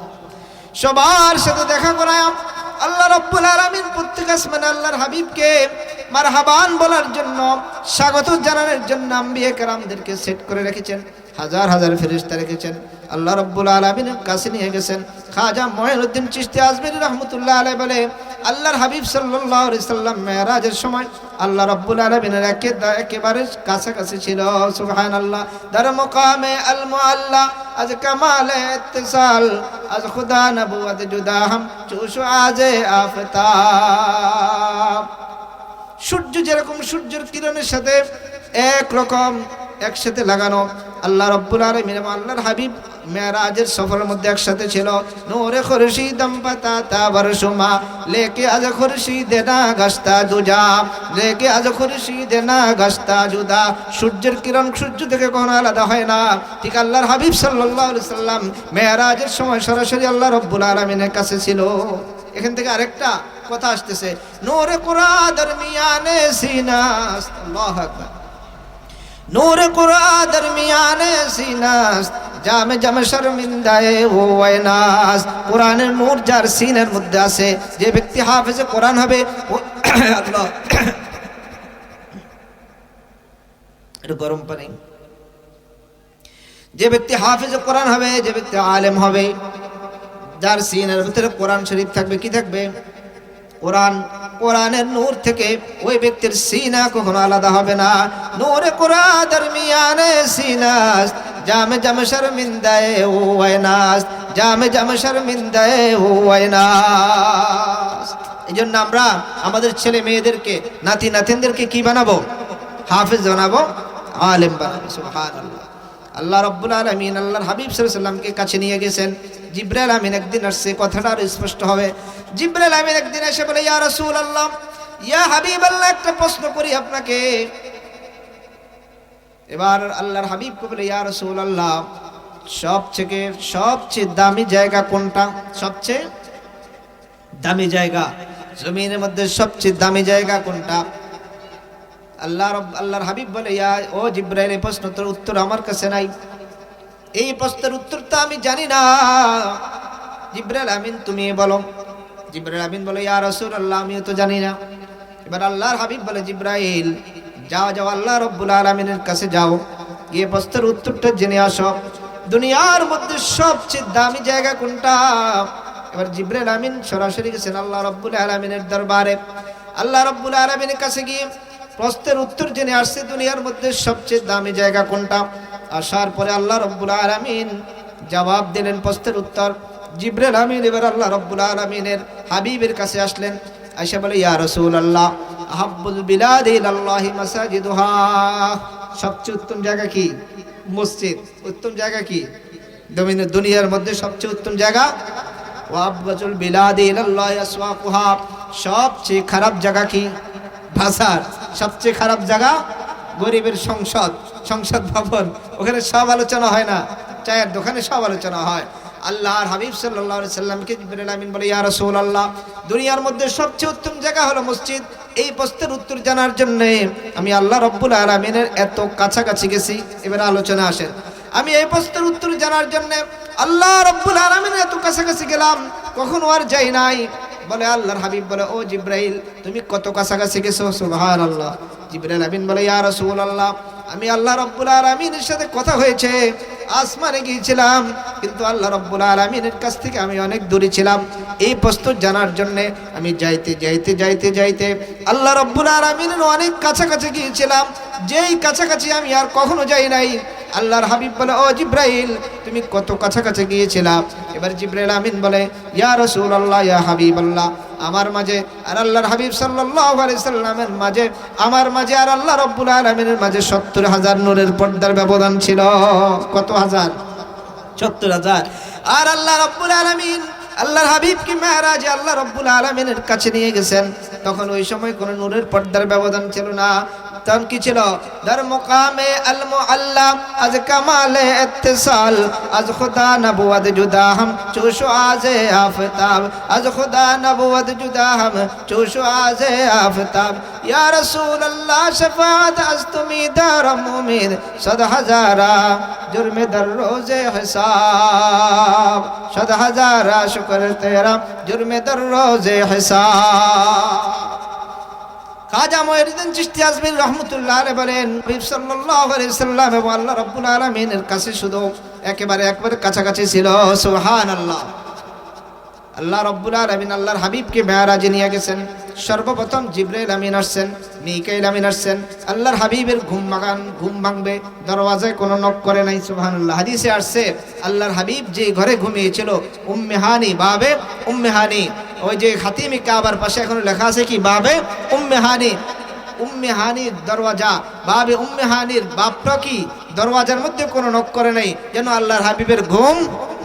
সবার সাথে দেখা করায় আল্লাহ রাব্বুল আলামিন প্রত্যেক আসমানে আল্লাহর হাবিবকে মারহাবান বলার জন্য, স্বাগত জানানোর জন্য আম্বিয়া কেরামদেরকে সেট করে রেখেছেন, হাজার হাজার ফেরেশতা রেখেছেন। আল্লাহ রাব্বুল আলামিনের কাছে নিয়ে গেছেন। খাজা মুঈনুদ্দিন চিশতি আজমিরি রাহমাতুল্লাহ আলাইহি বলে, আল্লাহর হাবিব সাল্লাল্লাহু আলাইহি সাল্লাম মেরাজের সময় আল্লাহ রাব্বুল আলামিনের একেবারে কাছাকাছি ছিল। সুবহানাল্লাহ। দার মুকামে আল মুআল্লা আজ কামালে ইত্তিসাল, আজ খুদা নবুয়ত জুদা হাম চুশু আজে আফতাব। সূর্য যেরকম সূর্যের কিরণের সাথে একরকম একসাথে লাগানো, আল্লাহ রাব্বুল আলামিন এবং আল্লাহর হাবিব মেরাজের সফরের মধ্যে একসাথে ছিল। নূরে খুরশিদম পাতা বরসুমা লেকে আজ খুরশিদ না গাস্তা দুজা, লেকে আজ খুরশিদ না গাস্তা জুদা। সূর্যের কিরণ সূর্য থেকে কখনো আলাদা হয় না। ঠিক আল্লাহর হাবিব সাল্লাল্লাহু আলাইহি সাল্লাম মেরাজের সময় সরাসরি আল্লাহ রাব্বুল আলামিনের কাছে ছিল। এখান থেকে আরেকটা কথা আসতেছে, নূরে কুরআ দরমিয়ানে সিনা, আল্লাহু আকবার। নূরে কুরআ দরমিয়ানে সিনা জামে জামে শর্মিন্দায়ে ও ওয়াইনাস। কোরআনের নূর যার সিনের মধ্যে আছে, যে ব্যক্তি হাফেজে কোরআন হবে, আল্লাহ একটু গরম পানি, যে ব্যক্তি হাফেজে কোরআন হবে, যে ব্যক্তি আলেম হবে, যার সিনের ভিতরে কোরআন শরীফ থাকবে, কি থাকবে? কোরআন। কোরআনের নূর থেকে ওই ব্যক্তির সিনা কখনো আলাদা হবে না। নূরে কোরআন দরমিয়ানে সিনাস জামে জামে শর্মিন্দায়ে ও ওয়াইনাস, জামে জামে শর্মিন্দায়ে ও ওয়াইনাস। এইজন্য আমরা আমাদের ছেলে মেয়েদেরকে, নাতি নাতিনদেরকে কি বানাবো? হাফেজ বানাবো, আলেম বানাবো। সুবহানাল্লাহ। আল্লাহ রাব্বুল আলামিন আল্লাহর হাবিব সাল্লাল্লাহু আলাইহি সাল্লামকে কাছে নিয়ে গেছেন। জিবরাইল আমিন একদিন আসছে, কথাটা আরো স্পষ্ট হবে। জিবরাইল আমিন একদিন এসে বলে, ইয়া রাসূলুল্লাহ, ইয়া হাবিবাল্লাহ, একটা প্রশ্ন করি আপনাকে। এবার আল্লাহর হাবিব কে বলে, ইয়া রাসূলুল্লাহ, সবচেয়ে দামি জায়গা কোনটা? সবচেয়ে দামি জায়গা জমিনের মধ্যে সবচেয়ে দামি জায়গা কোনটা? আল্লাহর হাবিব বলে, ইয়া ও জিবরাইল, এই প্রশ্নটার উত্তর আমার কাছে নাই, এই প্রশ্নের উত্তরটা আমি জানি না। জিবরাইল আমিন তুমি বলো। জিবরাইল আমিন বলে, ইয়া রাসূলুল্লাহ, আমিও তো জানি না। এবার আল্লাহর হাবিব বলে, জিবরাইল যাও আল্লাহ রাব্বুল আলামিনের কাছে যাও, গিয়ে প্রশ্নের উত্তরটা জেনে আসো। দুনিয়ার মধ্যে সবচেয়ে দামি জায়গা কোনটা? এবার জিবরাইল আমিন সরাসরি গেছেন আল্লাহ রাব্বুল আলামিনের দরবারে। আল্লাহ রাব্বুল আলামিনের কাছে গিয়ে প্রশ্নের উত্তর জেনে আসছে, দুনিয়ার মধ্যে সবচেয়ে দামি জায়গা কোনটা। আসার পরে আল্লাহ রাব্বুল আলামিন জবাব দিলেন প্রশ্নের উত্তর। জিবরাইল আমিন এবার আল্লাহ রাব্বুল আলামিনের হাবিবের কাছে আসলেন, আয়েশা বলে, ইয়া রাসূলুল্লাহ, আহাব্বুল বিলাদি ইলাল্লাহি মাসাজিদুহা, সবচেয়ে উত্তম জায়গা কি? মসজিদ। উত্তম জায়গা কি? দুনিয়ার মধ্যে সবচেয়ে উত্তম জায়গা। ওয়া আবগাজুল বিলাদি ইলাল্লাহি আসওয়াকুহা, সবচেয়ে খারাপ জায়গা কি? বাজার। সবচেয়ে খারাপ জায়গা গরিবের সংসদ ভবন, ওখানে সব আলোচনা হয় না, চায়ের দোকানে সব আলোচনা হয়। আল্লাহর হাবিব সাল্লাল্লাহু আলাইহি সাল্লামকে জিবরাইল আমিন বলে, ইয়া রাসূলুল্লাহ, দুনিয়ার মধ্যে সবচেয়ে উত্তম জায়গা হলো মসজিদ। এই প্রশ্নের উত্তর জানার জন্য আমি আল্লাহ রাব্বুল আলামিনের এত কাছাকাছি গেছি। এবার আলোচনা আসেন, আমি এই প্রশ্নের উত্তর জানার জন্য আল্লাহ রাব্বুল আলামিনের এত কাছাকাছি গেলাম, কখনো আর যাই নাই। বলে আল্লাহর হাবিব বলে, ও জিবরাইল, তুমি কত কাছাকাছি গেছো? সুবহানাল্লাহ। জিবরাইল আমিন বলে, ইয়া রাসূলুল্লাহ, আমি আল্লাহ রাব্বুল আলামিনের সাথে কথা হয়েছে, আসমানে গিয়েছিলাম, কিন্তু আল্লাহ রাব্বুল আলামিনের কাছ থেকে আমি অনেক দূরে ছিলাম। এই প্রশ্ন জানার জন্য আমি যাইতে আল্লাহ রাব্বুল আলামিনের অনেক কাছাকাছি গিয়েছিলাম, যেই কাছাকাছি আমি আর কখনো যাই নাই। আল্লাহর হাবিব বলে, ও জিবরাইল, তুমি কত কাছাকাছি গিয়েছিলা? এবার জিবরাইল আমিন বলে, ইয়া রাসূলুল্লাহ, ইয়া হাবিবাল্লাহ, আমার মাঝে আর আল্লাহর হাবিব সাল্লাল্লাহু আলাইহি সাল্লামের মাঝে, আমার মাঝে আর আল্লাহ রাব্বুল আলামিনের মাঝে ৭০,০০০ নূরের পর্দার ব্যবধান ছিল। কত হাজার? ৭০,০০০। আর আল্লাহ রাব্বুল আলামিন আল্লাহর হাবিবকে মেরাজে আল্লাহ রাব্বুল আলামিনের কাছে নিয়ে গেছেন, তখন ওই সময় কোনো নূরের পর্দার ব্যবধান ছিল না। তখন কি ছিল? দর মুকামে আল মুআল্লা আজ কামালে ইত্তিসাল আজ খুদা নবুয়ত জুদা হাম চুশো আজে আফতাব আজ খুদা নবুয়ত জুদা হাম চুশো আজে আফতাব ইয়া রাসূলুল্লাহ শফাত আজ তুমি দারম উম্মীদ সদ হাজারা জুরমে দর রোজে হিসাব সদ হাজারা শুকর তেরা জুরমে দর রোজে হিসাব। খাজা মুঈনুদ্দিন চিশতি আজমির রাহমাতুল্লাহ আলাইহি বলেন নবী সাল্লাল্লাহু আলাইহি সাল্লাম এবং আল্লাহ রাব্বুল আলামিনের কাছে শুধু একবারে কাছাকাছি ছিল। সুবহানাল্লাহ। আল্লাহ রাব্বুল আলামিন আল্লাহর হাবিবকে মেরাজে নিয়ে গেছেন। সর্বপ্রথম জিবরাইল আমিন আসছেন, মিকাইল আমিন আসছেন। আল্লাহর হাবিবের ঘুম ভাঙবে, দরওয়াজায় কোনো নক করে নাই। সুবহানাল্লাহ। হাদিসে আসছে আল্লাহর হাবিব যে ঘরে ঘুমিয়েছিল উম্মে হানি, বাবে উম্মে হানি, ওই যে খাতিমে কাবার পাশে এখন লেখা আছে কি বাবে উম্মে হানি, উম্মে হানির দরওয়াজা, বাবে উম্মে হানির বাপটা কি দরওয়াজার মধ্যে কোনো নক করে নাই যেন আল্লাহর হাবিবের ঘুম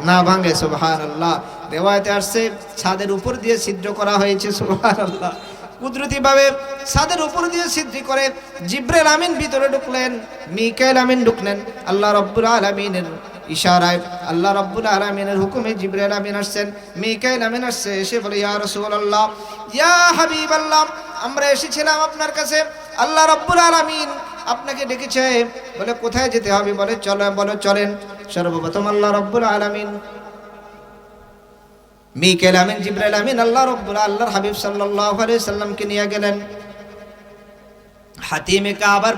না ভাঙে। সুবহানাল্লাহ। রিওয়ায়াতে আসছে ছাদের উপর দিয়ে ছিদ্র করা হয়েছে। সুবহানাল্লাহ। কুদরতি ভাবে ছাদের উপর দিয়ে ছিদ্র করে জিবরাইল আমিন ভিতরে ঢুকলেন, মিকাইল আমিন ঢুকলেন। আল্লাহ রাব্বুল আলামিনের ইশারায়, আল্লাহ রাব্বুল আলামিনের হুকুমে জিবরাইল আমিন আসছেন, মিকাইল আমিন আসছে। এসে বলে ইয়া রাসূলুল্লাহ, ইয়া হাবিবাল্লাহ, আমরা এসেছিলাম আপনার কাছে, আল্লাহ রাব্বুল আলামিন আপনাকে ডেকেছে। বলে কোথায় যেতে হবে? বলে চলেন। সর্বপ্রথম আল্লাহ রাব্বুল আলামিন মিকাইল আমিন জিবরাইল আমিন আল্লাহর হাবিব সাল্লাল্লাহু আলাইহি সাল্লামকে নিয়ে গেলেন হাতিমে কাবার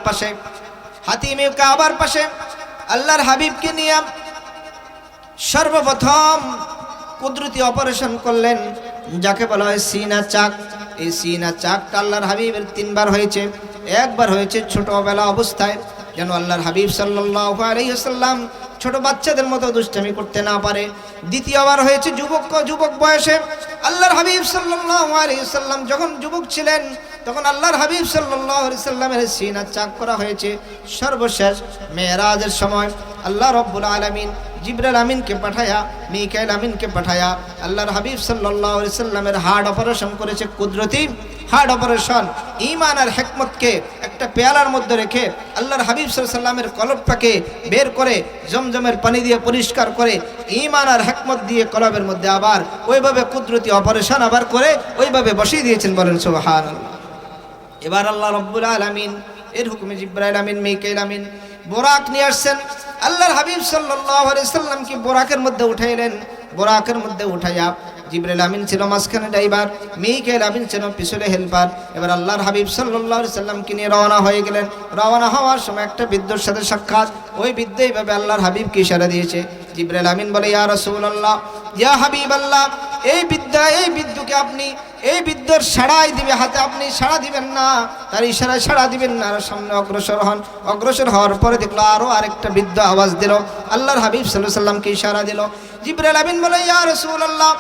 পাশে আল্লাহর হাবিবকে নিয়ে সর্বপ্রথম কুদরতি অপারেশন করলেন, যাকে বলা হয় সিনা চাক। এই সিনা চাকটা আল্লাহর হাবিবের 3 বার হয়েছে। একবার হয়েছে ছোটবেলা অবস্থায়, যেন আল্লাহর হাবিব সাল্লাল্লাহু আলাইহি ওয়াসাল্লাম ছোট বাচ্চাদের মতো দুষ্টামি করতে না পারে। দ্বিতীয়বার হয়েছে যুবক বয়সে। আল্লাহর হাবিব সাল্লাল্লাহু আলাইহি ওয়াসাল্লাম যখন যুবক ছিলেন তখন আল্লাহর হাবিব সাল্লাল্লাহু আলাইহি ওয়াসাল্লামের সিনা চাক করা হয়েছে। সর্বশেষ মেরাজের সময় আল্লাহ রাব্বুল আলামিন জিবরাইল আমিনকে পাঠায়া, মিকাইল আমিনকে পাঠায়া আল্লাহর হাবিব সাল্লাল্লাহু আলাইহি ওয়াসাল্লামের হার্ট অপারেশন করেছে। কুদরতি হার্ট অপারেশন। ঈমান আর হিকমতকে একটা পেয়ালার মধ্যে রেখে আল্লাহর হাবিব সাল্লাল্লাহু আলাইহি ওয়াসাল্লামের কলবটাকে বের করে জমজমের পানি দিয়ে পরিষ্কার করে ঈমান আর হিকমত দিয়ে কলবের মধ্যে আবার ওইভাবে কুদরতি অপারেশন আবার করে ওইভাবে বসিয়ে দিয়েছেন। বলেন সুবহানাল্লাহ। এবার আল্লাহ রাব্বুল আলামিন এর হুকুমে জিবরাইল আমিন, মিকাইল আমিন বোরাক নিয়ে আসছেন। আল্লাহর হাবিব সাল্লাল্লাহু আলাইহি সাল্লামকে বোরাকের মধ্যে উঠাইলেন। বোরাকের মধ্যে উঠাইয়া জিবরাইল আমিন ছিল মাঝখানে ড্রাইভার, মিকাইল আমিন ছিল পিছনে হেল্পার। এবার আল্লাহর হাবিব সাল্লাল্লাহু আলাইহি সাল্লামকে নিয়ে রওনা হয়ে গেলেন। রওনা হওয়ার সময় একটা বৃদ্ধর সাথে সাক্ষাৎ। ওই বৃদ্ধ এইভাবে আল্লাহর হাবিবকে ইশারা দিয়েছে। জিবরাইল আমিন বলে ইয়া রাসূলুল্লাহ, ইয়া হাবিবাল্লাহ, এই বৃদ্ধকে আপনি এই বৃদ্ধর সাড়াই দিবে, হাতে আপনি সাড়া দিবেন না, তার ইশারায় সাড়া দিবেন না। আর সামনে অগ্রসর হন। অগ্রসর হওয়ার পরে দেখলো আরেকটা বৃদ্ধ আওয়াজ দিল। আল্লাহর হাবিব সাল্লাল্লাহু আলাইহি সাল্লামকে ইশারা দিল। জিবরাইল আমিন বলে ইয়া রাসূলুল্লাহ,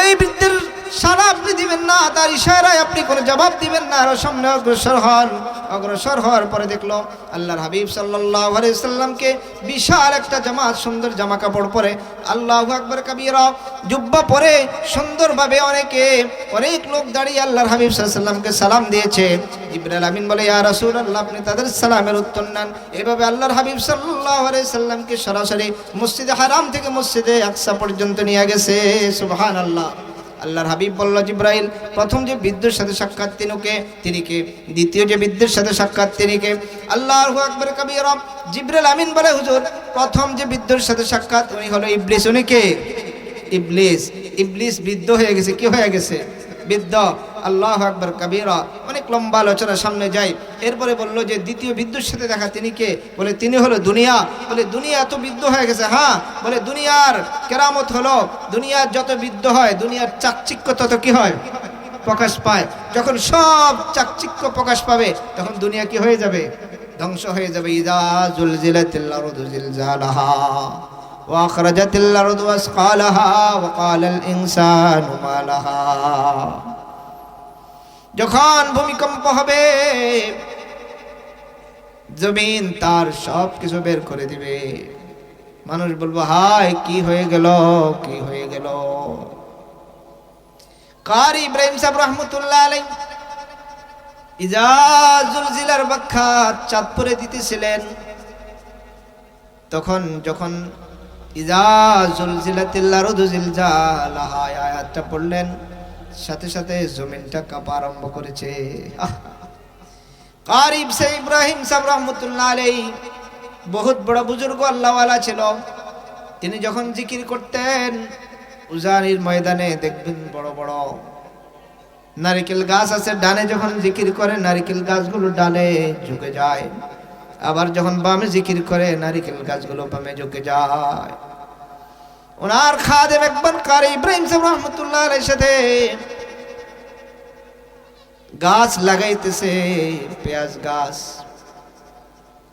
এই বৃদ্ধের সাড়া আপনি দিবেন না, তার ইশারায় আপনি কোনো জবাব দিবেন না, আর সামনে অগ্রসর হন। অগ্রসর হওয়ার পরে দেখলো আল্লাহর হাবিব সাল্লাল্লাহু আলাইহি সাল্লামকে বিশাল একটা জামাত, সুন্দর জামা কাপড় পরে, আল্লাহু আকবার কাবীরা, জুব্বা পরে সুন্দরভাবে অনেক লোক দাঁড়িয়ে আল্লাহর হাবিব সাল্লাল্লাহু আলাইহি সাল্লামকে সালাম দিয়েছে। জিবরাইল আমিন বলে ইয়া রাসূলুল্লাহ, আপনি তাদের সালামের উত্তর নেন। এভাবে আল্লাহর হাবিব সাল্লাল্লাহু আলাইহি সাল্লামকে সরাসরি মসজিদে হারাম থেকে মসজিদে আকসা পর্যন্ত নিয়ে গেছে। সুবহানাল্লাহ। আল্লাহর হাবিব বলল জিবরাইল, প্রথম যে বৃদ্ধের সাথে সাক্ষাৎ তিনি কে? দ্বিতীয় যে বৃদ্ধের সাথে সাক্ষাৎ তিনি কে? আল্লাহু আকবার কাবীরা। জিবরাইল আমিন বলে হুজুর, প্রথম যে বৃদ্ধের সাথে সাক্ষাৎ উনি হলো ইবলিস। উনি কে? ইবলিস বৃদ্ধ হয়ে গেছে। কি হয়ে গেছে? বৃদ্ধ। আল্লাহু আকবার কাবীরা। অনেক লম্বা আলোচনা সামনে যায়। এরপরে বললো যে দ্বিতীয় বৃদ্ধের সাথে দেখা তিনি কে? বলে তিনি হলো দুনিয়া। বলে দুনিয়া এত বৃদ্ধ হয়ে গেছে? হ্যাঁ। বলে দুনিয়ার কেরামত হলো, দুনিয়ার যত বৃদ্ধ হয় দুনিয়ার চাকচিক্য তত কি হয়? প্রকাশ পায়। যখন সব চাকচিক্য প্রকাশ পাবে তখন দুনিয়া কি হয়ে যাবে? ধ্বংস হয়ে যাবে। ইযা জুলজিলাতিল আরদু জিলজালাহা ওয়া আখরাজাতিল আরদু আসকালাহা ওয়া ক্বালাল ইনসানু মা লাহা। যখন ভূমিকম্প হবে জমিন তার সব কিছু বের করে দিবে। মানুষ বলবো হায় কি হয়ে গেল, কি হয়ে গেল। কারি ইব্রাহিম সাহেব রহমতুল্লাহ আলাইহি ইজা জুলজিলার ব্যাখ্যা চাঁদপুরে দিতেছিলেন, তখন যখন ইজা জুলজিলাতিল আরদু জিলজালাহা আয়াতটা পড়লেন, সাথে সাথে জমিনটা কাঁপা আরম্ভ করেছে। কারি সে ইব্রাহিম সাহেব রহমতুল্লাহ আলাইহি বহুত বড় বুজুর্গ আল্লাহওয়ালা ছিল। তিনি যখন জিকির করতেন উজানির ময়দানে দেখবেন বড় বড় নারকেল গাছ আছে, ডানে যখন জিকির করে নারকেল গাছগুলো ডানে ঝুঁকে যায়, আবার যখন বামে জিকির করে নারকেল গাছগুলো বামে ঝুঁকে যায়। ওনার খাদেম একবার কারি ইব্রাহিম সাহেব রহমতুল্লাহ আলাইহির সাথে গাছ লাগাইতেছে, পেঁয়াজ গাছ।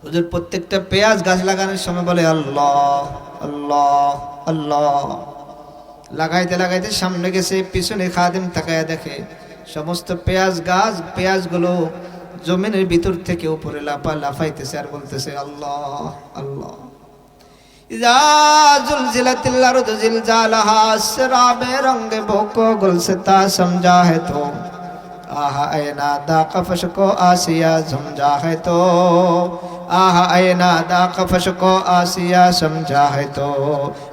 হুজুর প্রত্যেকটা পেঁয়াজ গাছ লাগানোর সময় বলে আল্লাহ আল্লাহ আল্লাহ। লাগাইতে লাগাইতে সামনে গেছে, পিছনে খাদেম তাকায়া দেখে সমস্ত পেঁয়াজ গাছ পেঁয়াজগুলো জমিনের ভিতর থেকে উপরে লাফাইতেছে আর বলতেছে আল্লাহ আল্লাহ। ইজা জুলজিলাতিল আরদু জিলজালাহা সরাবে রঙ্গে ভোको गुलसिता समझा है तो आहा ऐना दा कफश को आसिया समझा है तो आहा ऐना दा कफश को आसिया समझा है तो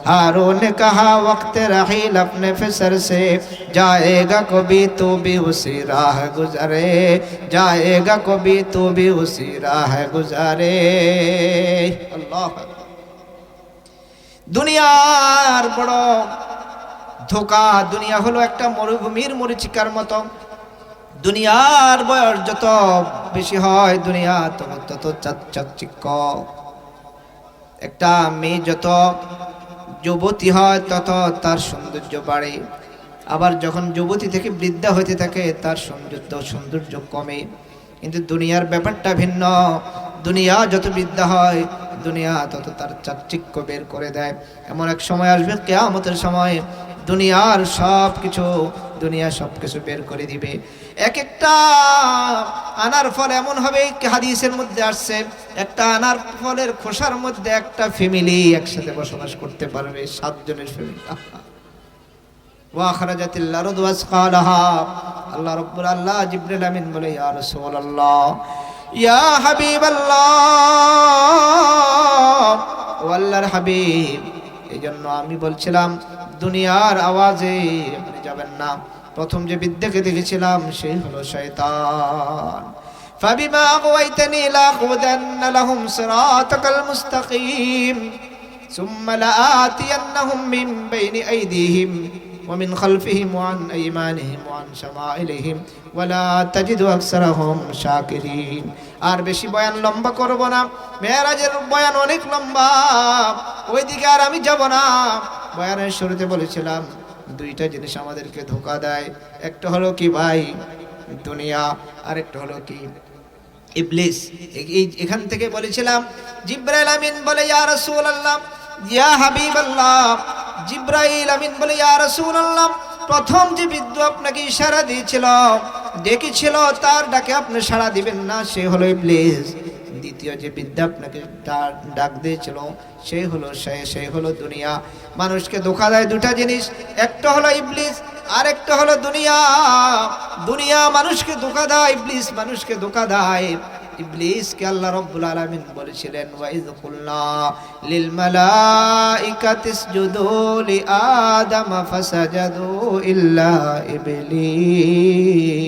हारून ने कहा वक्त रहील अपने फिसर से जाएगा कभी तू भी उसी राह गुजरे जाएगा कभी तू भी उसी राह गुजरे। अल्लाह দুনিয়ার বড় ধোকা, দুনিয়া হলো একটা মরুভূমির মরিচিকার মতো। দুনিয়ার বয়স যত বেশি হয় দুনিয়া তত চাকচিক্য। একটা মেয়ে যত যুবতী হয় তত তার সৌন্দর্য বাড়ে, আবার যখন যুবতী থেকে বৃদ্ধা হতে থাকে তার সৌন্দর্য কমে। কিন্তু দুনিয়ার ব্যাপারটা ভিন্ন, দুনিয়া যত বৃদ্ধা হয় দুনিয়া তত তার চাকচিক্য বের করে দেয়। এমন এক সময় আসবে কিয়ামতের সময় দুনিয়ার দুনিয়া সবকিছু বের করে দিবে। এক একটা আনার ফল এমন হবে, হাদিসের মধ্যে আসছে, একটা আনার ফলের খোসার মধ্যে একটা ফ্যামিলি একসাথে বসবাস করতে পারবে, 7 জনের ফ্যামিলি। ওয়া খারাজাতিল আরদু আসকালাহা। আল্লাহ রাব্বুল আল্লাহ জিবরিল আমিন বলে ইয়া রাসূলুল্লাহ ইয়া হাবিবাল্লাহ, ও আল্লাহর হাবিব। এইজন্য আমি বলছিলাম দুনিয়ার আওয়াজে আপনি যাবেন না। প্রথম যে বিদ্যাকে দেখেছিলাম সেই হলো শয়তান। ফাবিমা আগওয়াইতানি লাআকুদান্না লাহুম সিরাতাকাল মুস্তাকিম সুম্মা লাআতিয়ান্নাহুম মিন বাইনি আইদিহিম ওয়া মিন খালফিহিম ওয়া আন আইমানিহিম ওয়া আন শামাইলিহিম ওয়া লা তাজিদু আকসারাহুম শাকিরিন। আর বেশি বয়ান লম্বা করব না, মেরাজের বয়ান অনেক লম্বা, ওইদিকে আর আমি যাব না। বয়ানের শুরুতে বলেছিলাম 2টা জিনিস আমাদেরকে ধোঁকা দেয়, একটা হলো কি ভাই দুনিয়া, আর একটা হলো কি ইবলিস। এখান থেকে বলেছিলাম জিবরাইল আমিন বলে ইয়া রাসূলুল্লাহ ইয়া হাবিবাল্লাহ। জিবরাইল আমিন বলে ইয়া রাসূলুল্লাহ, প্রথম যে বিদ্যু আপনাকে ইশারা দিয়েছিল, ডেকেছিল, তার ডাকে আপনি সাড়া দিবেন না, সে হলো ইবলিস। দ্বিতীয় যে বিদ্যা আপনাকে ডাক দিয়েছিল সেই হলো দুনিয়া। মানুষকে ধোঁকা দেয় 2টা জিনিস, একটা হলো ইবলিস আর একটা হলো দুনিয়া। দুনিয়া মানুষকে ধোঁকা দেয়, ইবলিস মানুষকে ধোঁকা দেয়। ইবলিসকে আল্লাহ রাব্বুল আলামিন বলেছিলেন ওয়াইয কুলনা লিল মালাইকাতি ইসজুদু লি আদম ফাসাজাদু ইল্লা ইবলিস।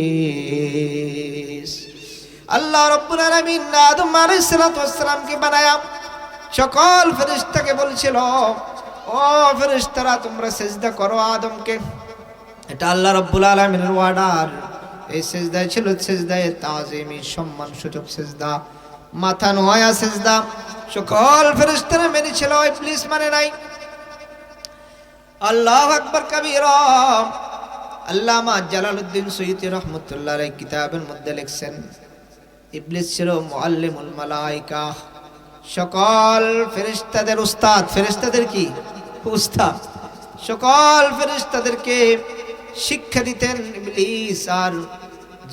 আল্লাহ রাব্বুল আলামিন আদম আলাইহিস সালাতু ওয়াস সালামকে বানায়া সকল ফেরেশতাকে বলছিল ও ফেরেশতারা তোমরা সিজদা করো আদমকে। এটা আল্লাহ রাব্বুল আলামিনের অর্ডার। এই সিজদায় ছিল সিজদায়ে তাজিমি, সম্মানসূচক সিজদা, মাথা নোয়া সিজদা। সকল ফেরেশতারা মেনেছিল, ইবলিস মানে নাই। আল্লাহু আকবার কবীরা। আল্লামা জালালউদ্দিন সুয়ুতী রাহমাতুল্লাহ আলাইহি কিতাবের মধ্যে লিখছেন ইবলিস ছিল মুআল্লিমুল মালায়েকা, সকল ফেরেশতাদের উস্তাদ। ফেরেশতাদের কি উস্তাদ? সকল ফেরেশতাদেরকে শিক্ষা দিতেন ইবলিস। আর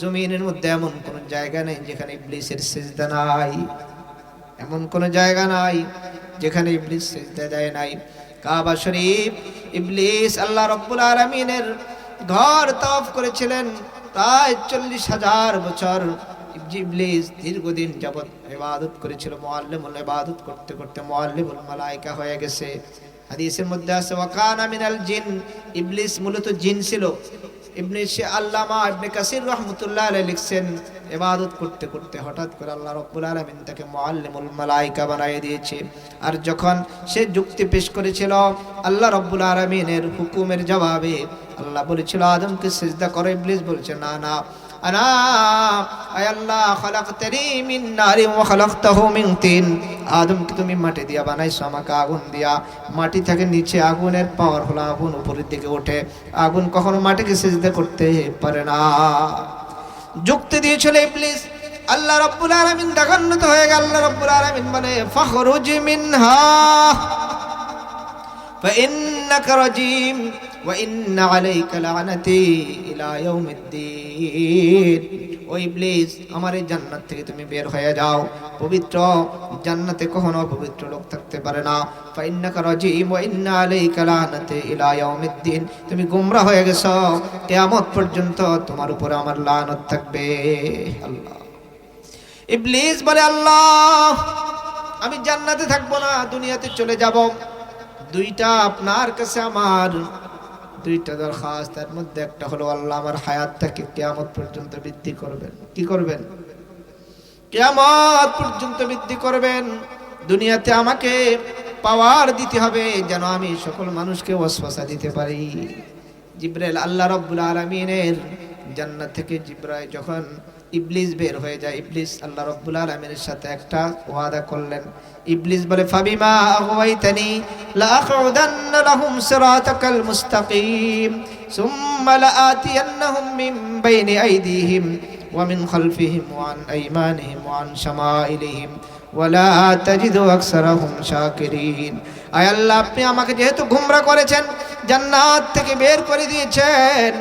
জমিনের মধ্যে এমন কোন জায়গা নেই যেখানে ইবলিসের সিজদা নাই, এমন কোন জায়গা নাই যেখানে ইবলিস সিজদা দেয় নাই। কাবা শরীফ ইবলিস আল্লাহ রাব্বুল আলামিনের ঘর তাওয়াফ করেছিলেন প্রায় 40,000 বছর। ইবলিস দীর্ঘদিন যাবত ইবাদত করেছিল, মুআল্লিমুল ইবাদত করতে করতে মুআল্লিমুল মালায়েকা হয়ে গেছে। হাদিসের মধ্যে আছে ওয়াকানা মিনাল জিন, ইবলিস মূলত জিন ছিল। ইবলিস আল্লামা ইবনে কাসির রাহমাতুল্লাহ আলাইহি লিখছেন, ইবাদত করতে করতে হঠাৎ করে আল্লাহ রাব্বুল আলামিন তাকে মুআল্লিমুল মালায়েকা বানিয়ে দিয়েছে। আর যখন সে যুক্তি পেশ করেছিল আল্লাহ রাব্বুল আলামিনের হুকুমের জবাবে, আল্লাহ বলেছিল আদমকে সিজদা করো, ইবলিস বলছে না না, আনা আয় আল্লাহ খালাকতানি মিন নারি ওয়া খালাকতাহু মিন তিন, আদমকে তুমি মাটি দিয়া বানাইছো, আমাকে আগুন দিয়া। মাটি থেকে নিচে আগুনের পাওয়ার হলো আগুন উপরের দিকে ওঠে, আগুন কখনো মাটিকে সিজদা করতে পারে না। যুক্তি দিয়েছিল ইবলিস। আল্লাহ রাব্বুল আলামিন রাগান্বিত হয়ে গেল। আল্লাহ রাব্বুল আলামিন বলে ফাখরুজ মিনহা ফাইন্নাকা রাজিম ওয়া ইন্না আলাইকা লানাতি ইলা ইয়াউমিদ্দিন। ও ইবলিস, আমার এই জান্নাত থেকে তুমি বের হয়ে যাও। পবিত্র জান্নাতে কখনো অপবিত্র লোক থাকতে পারে না। ফাইন্নাকা রাজিম ওয়া ইন্না আলাইকা লানাতি ইলা ইয়াউমিদ্দিন। তুমি গোমরাহ হয়ে গেছো, কিয়ামত পর্যন্ত তোমার উপরে আমার লানত থাকবে। আল্লাহ। ইবলিস বলে আল্লাহ, আমি জান্নাতে থাকবো না, দুনিয়াতে চলে যাব। দুইটা আপনার কাছে আমার দুইটা দরখাস্ত, তার মধ্যে একটা হলো আল্লাহ আমার হায়াতটাকে কিয়ামত পর্যন্ত বৃদ্ধি করবেন। কি করবেন? কিয়ামত পর্যন্ত বৃদ্ধি করবেন। দুনিয়াতে আমাকে পাওয়ার দিতে হবে যেন আমি সকল মানুষকে ওয়াসওয়াসা দিতে পারি। জিবরাইল আল্লাহ রাব্বুল আলামিনের জান্নাত থেকে জিবরাইল যখন ইবলিস বের হয়ে যায়, ইবলিস আল্লাহ রাব্বুল আলামিনের সাথে একটা ওয়াদা করলেন। ইবলিস বলে ফাবিমা আগওয়াইতানি লাআকউদান্না লাহুম সিরাতাকাল মুস্তাকিম সুম্মা লাআতিয়ান্নাহুম মিন বাইনি আইদিহিম ওয়া মিন খালফিহিম ওয়া আন আইমানিহিম ওয়া আন শামাইলিহিম ওয়া লা তাজিদু আকসারাহুম শাকিরিন। আয় আল্লাহ, আপনি আমাকে যেহেতু গোমরা করেছেন, জান্নাত থেকে বের করে দিয়েছেন,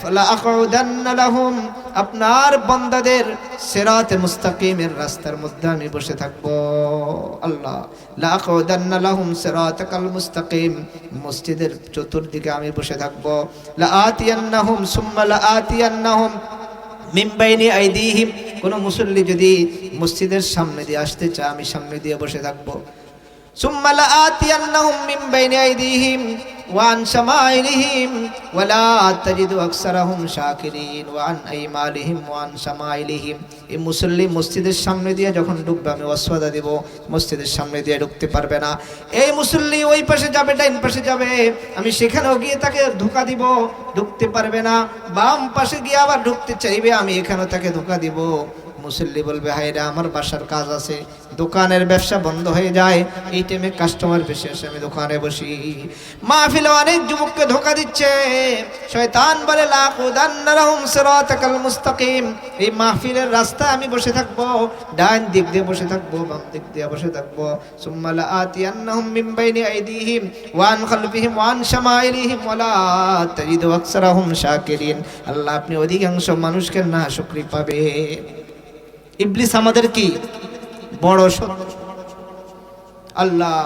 ফালাআকউদান্না লাহুম, আপনার বান্দাদের সিরাতে মুস্তাকিমের রাস্তার মধ্যে আমি বসে থাকব। আল্লাহ, লাআকউদান্না লাহুম সিরাতাকাল মুস্তাকিম, মসজিদের চতুর্দিকে আমি বসে থাকব। লাআতিয়ান্নাহুম সুম্মা লাআতিয়ান্নাহুম মিন বাইনি আইদিহিম, কোন মুসল্লি যদি মসজিদের সামনে দিয়ে আসতে চায়, আমি সামনে দিয়ে বসে থাকব। সুম্মা লাআতিয়ান্নাহুম মিন বাইনি আইদিহিম ওয়া আন শামাইলিহিম ওয়া লা তাজিদু আকসারাহুম শাকিরিন ওয়া আন আইমালিহিম ওয়া আন শামাইলিহিম। এই মুসল্লি মসজিদের সামনে দিয়ে যখন ঢুকবে, আমি ওয়াসওয়াদা দিব, মসজিদের সামনে দিয়ে ঢুকতে পারবে না। এই মুসল্লি ওই পাশে যাবে, ডাইন পাশে যাবে, আমি সেখানেও গিয়ে তাকে ধোঁকা দিব, ঢুকতে পারবে না। বাম পাশে গিয়ে আবার ঢুকতে চাইবে, আমি এখানেও তাকে ধোঁকা দিব। মুসল্লি বলবে হায়রে, আমার বাসার কাজ আছে, দোকানের ব্যবসা বন্ধ হয়ে যায়, এই টাইমে কাস্টমার বেশি আসে, আমি দোকানে বসি। মাহফিলে অনেক যুবককে ধোঁকা দিচ্ছে। শয়তান বলে লাআকউদান্না লাহুম সিরাতাকাল মুস্তাকিম, এই মাহফিলের রাস্তায় আমি বসে থাকবো, ডান দিক দিয়ে বসে থাকবো, বাম দিক দিয়ে বসে থাকবো। সুম্মা লাআতিয়ান্নাহুম মিন বাইনি আইদিহিম ওয়া আন খালফিহিম ওয়া আন শামাইলিহিম ওয়া লা তাজিদু আকসারাহুম শাকিরিন। আল্লাহ, আপনি অধিকাংশ মানুষকে না শুকরি পাবে। ইবলিস আমাদের কি বড় শত্রু। আল্লাহ,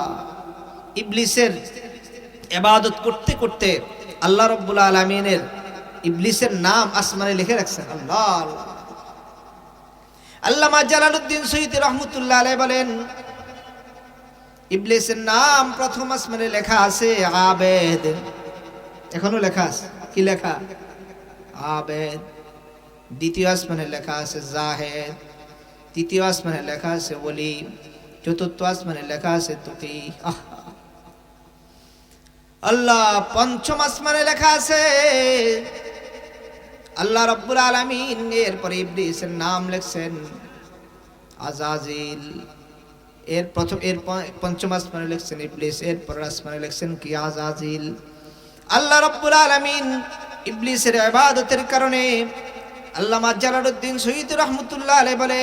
ইবলিসের ইবাদত করতে করতে আল্লাহ রাব্বুল আলামিনের ইবলিসের নাম আসমানে লিখে রাখছেন। আল্লাহ আল্লাহ। আল্লামা জালালউদ্দিন সুয়ুতী রাহমাতুল্লাহ আলাইহি বলেন, ইবলিসের নাম প্রথম আসমানে লেখা আছে আবেদ। এখনো লেখা আছে। কি লেখা? আবেদ। দ্বিতীয় আসমানে লেখা আছে জাহেদ। তৃতীয় আসমানে লেখা আছে ওলি। চতুর্থ আসমানে লেখা আছে তুকি। আল্লাহ, পঞ্চম আসমানে লেখা আছে আল্লাহ রাব্বুল আলামিন। এরপরে ইবলিসের নাম লিখছেন আজাজিল। এর পঞ্চম আসমানে লিখছেন ইবলিস, এরপর আসমানে লিখছেন কি আজাজিল। আল্লাহ রাব্বুল আলামিন ইবলিসের ইবাদতের কারণে আল্লামা জালালউদ্দিন সুয়ুতী রাহমাতুল্লাহ আলাইহি বলে,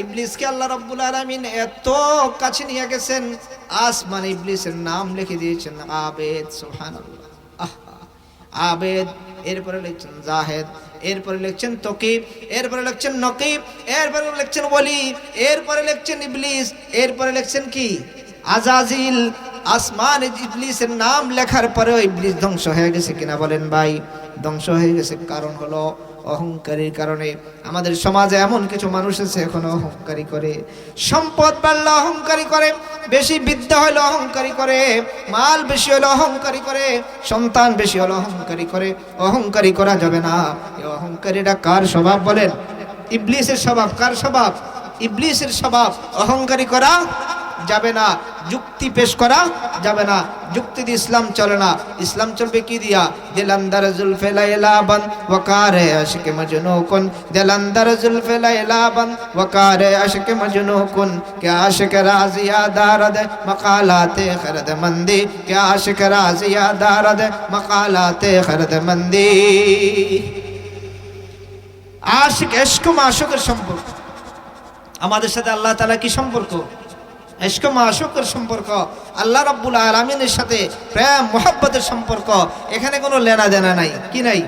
ইবলিসকে আল্লাহ রাব্বুল আলামিন এত কাছে নিয়ে গেছেন, আসমানে ইবলিসের নাম লিখে দিয়েছেন আবেদ। সুবহানাল্লাহ। আবেদ, এরপরে লিখছেন জাহেদ, এরপরে লিখছেন তকিব, এরপরে লিখছেন নকিব, এরপরে লিখছেন ওলি, এরপরে লিখছেন ইবলিস, এরপরে লিখছেন কি আজাজিল। আসমানে ইবলিসের নাম লেখার পরেও ইবলিস ধ্বংস হয়ে গেছে কিনা বলেন ভাই? ধ্বংস হয়ে গেছে। কারণ হলো অহংকারীর কারণে আমাদের সমাজে এমন কিছু মানুষ আছে এখনো অহংকারী করে, সম্পদ বাড়লে অহংকারী করে, বেশি বিদ্যা হলে অহংকারী করে, মাল বেশি হলে অহংকারী করে, সন্তান বেশি হলে অহংকারী করে। অহংকারী করা যাবে না। এই অহংকারীটা কার স্বভাব বলেন? ইবলিসের স্বভাব। কার স্বভাব? ইবলিসের স্বভাব। অহংকারী করা যাবে না, যুক্তি পেশ করা যাবে না। যুক্তি দিয়ে ইসলাম চলে না। ইসলাম চলবে কি দিয়া? দিলান্দার জুলফে লাইলা বান ওয়াকারে আশিকে মজনু কুন, দিলান্দার জুলফে লাইলা বান ওয়াকারে আশিকে মজনু কুন, কে আশিক রাজিয়া দারদ মকালাতে খরদ মন্দি, কে আশিক রাজিয়া দারদ মকালাতে খরদ মন্দি। আশিক, ইশক মাশুকের সম্পর্ক। আমাদের সাথে আল্লাহ তাআলা কি সম্পর্ক? ইশক মাশুকের সম্পর্ক। আল্লাহ রাব্বুল আলামিনের সাথে প্রেম মোহাব্বতের সম্পর্ক। এখানে কোনো লেনা দেনা নাই। কি নাই?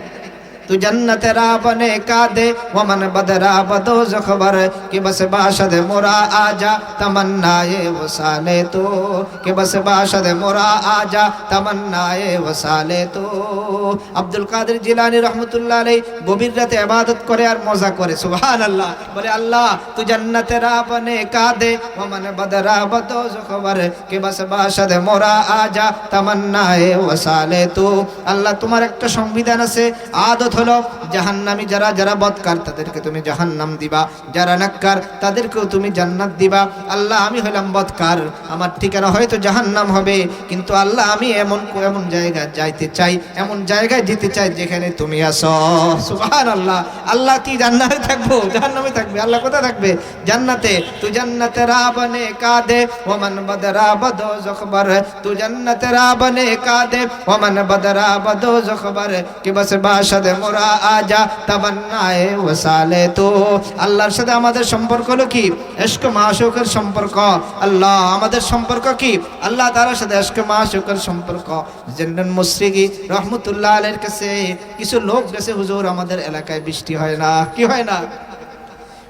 तू जन्नत रा बने का दे वमन बदरा बदो जखबर कि बस बाशद मोरा आजा तमन्नाए वसाले तो, कि बस बाशद मोरा आजा तमन्नाए वसाले तो। আব্দুল কাদের জিলানী রহমতুল্লাহ আলাইহি গভীর রাতে ইবাদত করে আর মজা করে। সুবহানাল্লাহ। বলে আল্লাহ তু জান্নাতে রা বনে কাদে ওমান বদরা বদো জখবর কে বাস বাশদ মোরা আজা তামান্নায়ে ওয়াসালে তু। আল্লাহ তোমার একটা সংবিধান আছে, আদত হলো জাহান্নামী যারা যারা বদকার তাদেরকে তুমি জাহান্নাম দিবা, যারা নাক্কার তাদেরকেও তুমি জান্নাত দিবা। আল্লাহ আমি হলাম বদকার, আমার ঠিকানা হয়তো জাহান্নাম হবে, কিন্তু আল্লাহ আমি এমন এমন জায়গায় যাইতে চাই, এমন জায়গায় যেতে চাই যেখানে তুমি আছো। সুবহানাল্লাহ। আল্লাহ কি জান্নাতে থাকবো? জাহান্নামে থাকবে। আল্লাহ কোথায় থাকবে? জান্নাতে। তু জান্নাতে রা বনে কাদে ওমান বদরা বদো জখবর, তু জান্নাতে রা বনে কাদে ওমান বদরা বদো জখবর কি বস বাশদ মোরা আজা তামান্নায়ে ওয়াসালে তো। আল্লাহর সাথে আমাদের সম্পর্ক হলো কি? ইশক মাশুকের সম্পর্ক। আল্লাহ আমাদের সম্পর্ক কি? আল্লাহ তাআলার সাথে ইশক মাশুকের সম্পর্ক। জন্নান মুসরিগি রহমতুল্লাহ আলাইহির কাছে কিছু লোক গেছে, হুজুর আমাদের এলাকায় বৃষ্টি হয় না। কি হয় না?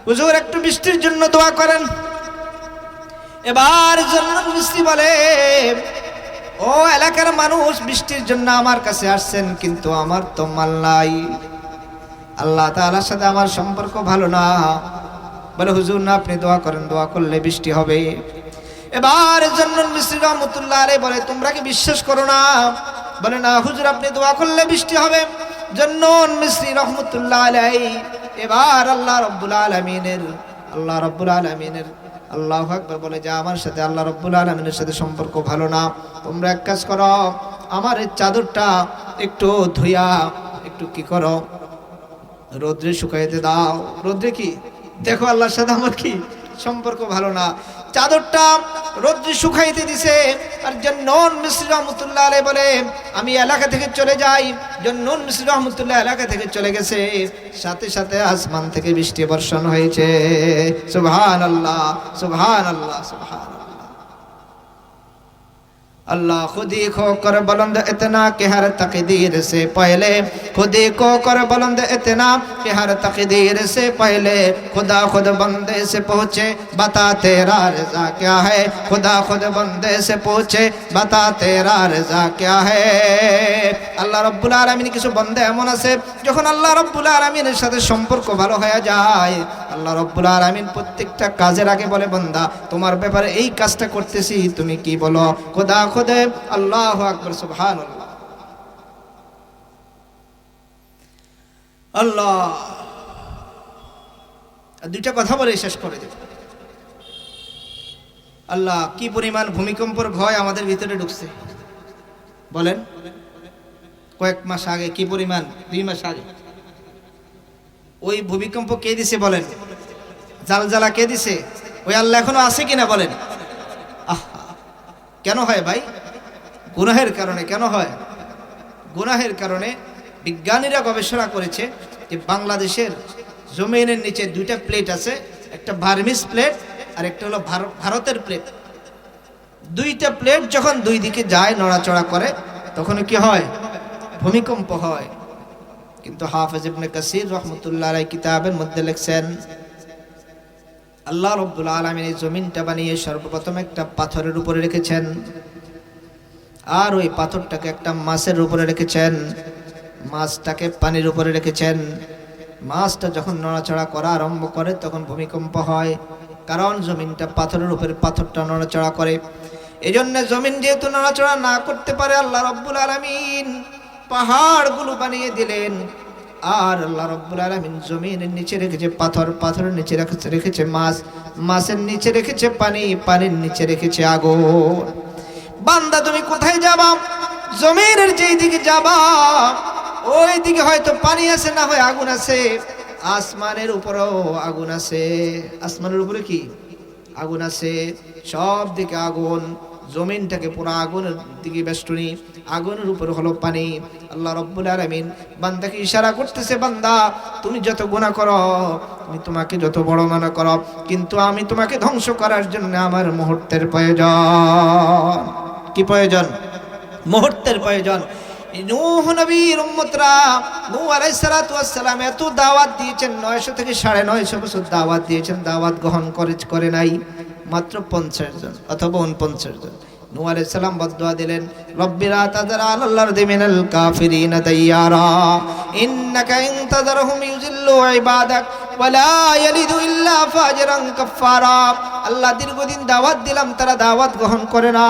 হুজুর একটু বৃষ্টির জন্য দোয়া করেন। এবার জন্নান মুসরি বলে, ও এলাকার মানুষ বৃষ্টির জন্য আমার কাছে আসছেন, কিন্তু আমার তো মাল নাই, আল্লাহ তাআলার সাথে আমার সম্পর্ক ভালো না। বলে হুজুর না, আপনি দোয়া করেন, দোয়া করলে বৃষ্টি হবে। এবার জন্নান মুসরি রহমতুল্লাহ আলাইহি বলে, তোমরা কি বিশ্বাস করো না? বলে না হুজুর, আপনি দোয়া করলে বৃষ্টি হবে। জন্নান মুসরি রহমতুল্লাহ আলাইহি এবার আল্লাহ রাব্বুল আলামিনের আল্লাহু আকবার বলে, যা আমার সাথে আল্লাহ রাব্বুল আলামিনের সাথে সম্পর্ক ভালো না, তোমরা এক কাজ করো, আমার এই চাদরটা একটু ধুইয়া একটু কি করো, রোদ্রে শুকাইতে দাও। রোদ্রে কি দেখো, আল্লাহর সাথে আমার কি সম্পর্ক ভালো না। চাদরটা রোদ্রে শুকাইতে দিছে। আর জন্নান মুসরি রহমতুল্লাহ আলাইহি বলে, আমি এলাকা থেকে চলে যাই। জন্নান মুসরি রহমতুল্লাহ এলাকা থেকে চলে গেছে, সাথে সাথে আসমান থেকে বৃষ্টি বর্ষণ হয়েছে। সুবহানাল্লাহ, সুবহানাল্লাহ, সুবহানাল্লাহ। अल्लाह खुद ही खोकर बुलंद इतना कि हर तकदीर से पहले, खुद ही खोकर बुलंद इतना कि हर तकदीर से पहले खुदा खुद बंदे से पूछे बता तेरा रज़ा क्या है, खुदा खुद बंदे से पूछे बता तेरा रज़ा क्या है। আল্লাহ রাব্বুল আলামিন কিছু বান্দা এমন আছে, যখন আল্লাহ রাব্বুল আলামিনের সাথে সম্পর্ক ভালো হয়ে যায়, আল্লাহ রাব্বুল আলামিন প্রত্যেকটা কাজের আগে বলে, বান্দা তোমার ব্যাপারে এই কাজটা করতেছি, তুমি কি বলো? খোদা খুদে আল্লাহু আকবার, সুবহানাল্লাহ। আল্লাহ দুইটা কথা বলে শেষ করে দেব। আল্লাহ কি পরিমাণ ভূমিকম্পর ভয় আমাদের ভিতরে ঢুকছে বলেন। কয়েক মাস আগে কি পরিমাণ, 2 মাস আগে ওই ভূমিকম্প কে দিছে বলেন? জালজালা কে দিছে? ওই আল্লাহ এখনো আছে কিনা বলেন? কেন হয় ভাই? গুনাহের কারণে। কেন হয়? গুনাহের কারণে। বিজ্ঞানীরা গবেষণা করেছে যে বাংলাদেশের জমিনের নিচে 2টা প্লেট আছে, একটা বার্মিস প্লেট আর একটা হলো ভারতের প্লেট। 2টা প্লেট যখন 2 দিকে যায়, নড়াচড়া করে, তখন কি হয়? ভূমিকম্প হয়। কিন্তু হাফেজ ইবনে কাসির রহমতুল্লাহ আলাইহি কিতাবের মধ্যে লিখছেন, আল্লাহ রাব্বুল আলামিন এই জমিনটা বানিয়ে সর্বপ্রথম একটা পাথরের উপরে রেখেছেন, আর ওই পাথরটাকে একটা মাছের উপরে রেখেছেন, মাছটাকে পানির উপরে রেখেছেন, মাছটা যখন নড়াচড়া করা আরম্ভ করে তখন ভূমিকম্প হয়, কারণ জমিনটা পাথরের উপরে, পাথরটা নড়াচড়া করে। এজন্য জমিন যেহেতু নড়াচড়া না করতে পারে, আল্লাহ রাব্বুল আলামিন পাহাড়গুলো বানিয়ে দিলেন। আর আল্লাহ রাব্বুল আলামিন জমিনের নিচে রেখেছে পাথর, পাথরের নিচে রেখেছে মাছ, মাছের নিচে রেখেছে পানি, পানির নিচে রেখেছে আগুন। বান্দা তুমি কোথায় যাবা? জমিনের যেই দিকে যাবা ওই দিকে হয়তো পানি আছে, না হয় আগুন আছে। আসমানের উপরেও আগুন আছে। আসমানের উপরে কি আগুন আছে? সব দিকে আগুন। জমিনটাকে পুরো আগুনের দিকে বেষ্টনী, আগুনের উপর হলো পানি। আল্লাহ রাব্বুল আলামিন বান্দাকে ইশারা করতেছে, বান্দা তুমি যত গুনাহ করো, তুমি তোমাকে যত বড় মনে করো, কিন্তু আমি তোমাকে ধ্বংস করার জন্য আমার মুহূর্তের প্রয়োজন। কি প্রয়োজন? মুহূর্তের প্রয়োজন। নূহ নবীর উম্মতরা, নূহ আলাইহিস সালাতু ওয়াস সালাম এত দাওয়াত দিয়েছেন, 900 থেকে 950 বছর দাওয়াত দিয়েছেন, দাওয়াত গ্রহণ করে নাই মাত্র 50 জন অথবা 49 জন। নূহ আলাইহিস সালাম বদদুয়া দিলেন, রব্বিরা তাযার আলাল আরদি মিনাল কাফিরিনা দাইয়ারা ইন্নাকা ইন তাযারহুম ইউযিল্লু ইবাদাক ওয়া লা ইয়ালিদু ইল্লা ফাজরান কাফারা। আল্লাহ দীর্ঘদিন দাওয়াত দিলাম, তারা দাওয়াত গ্রহণ করে না,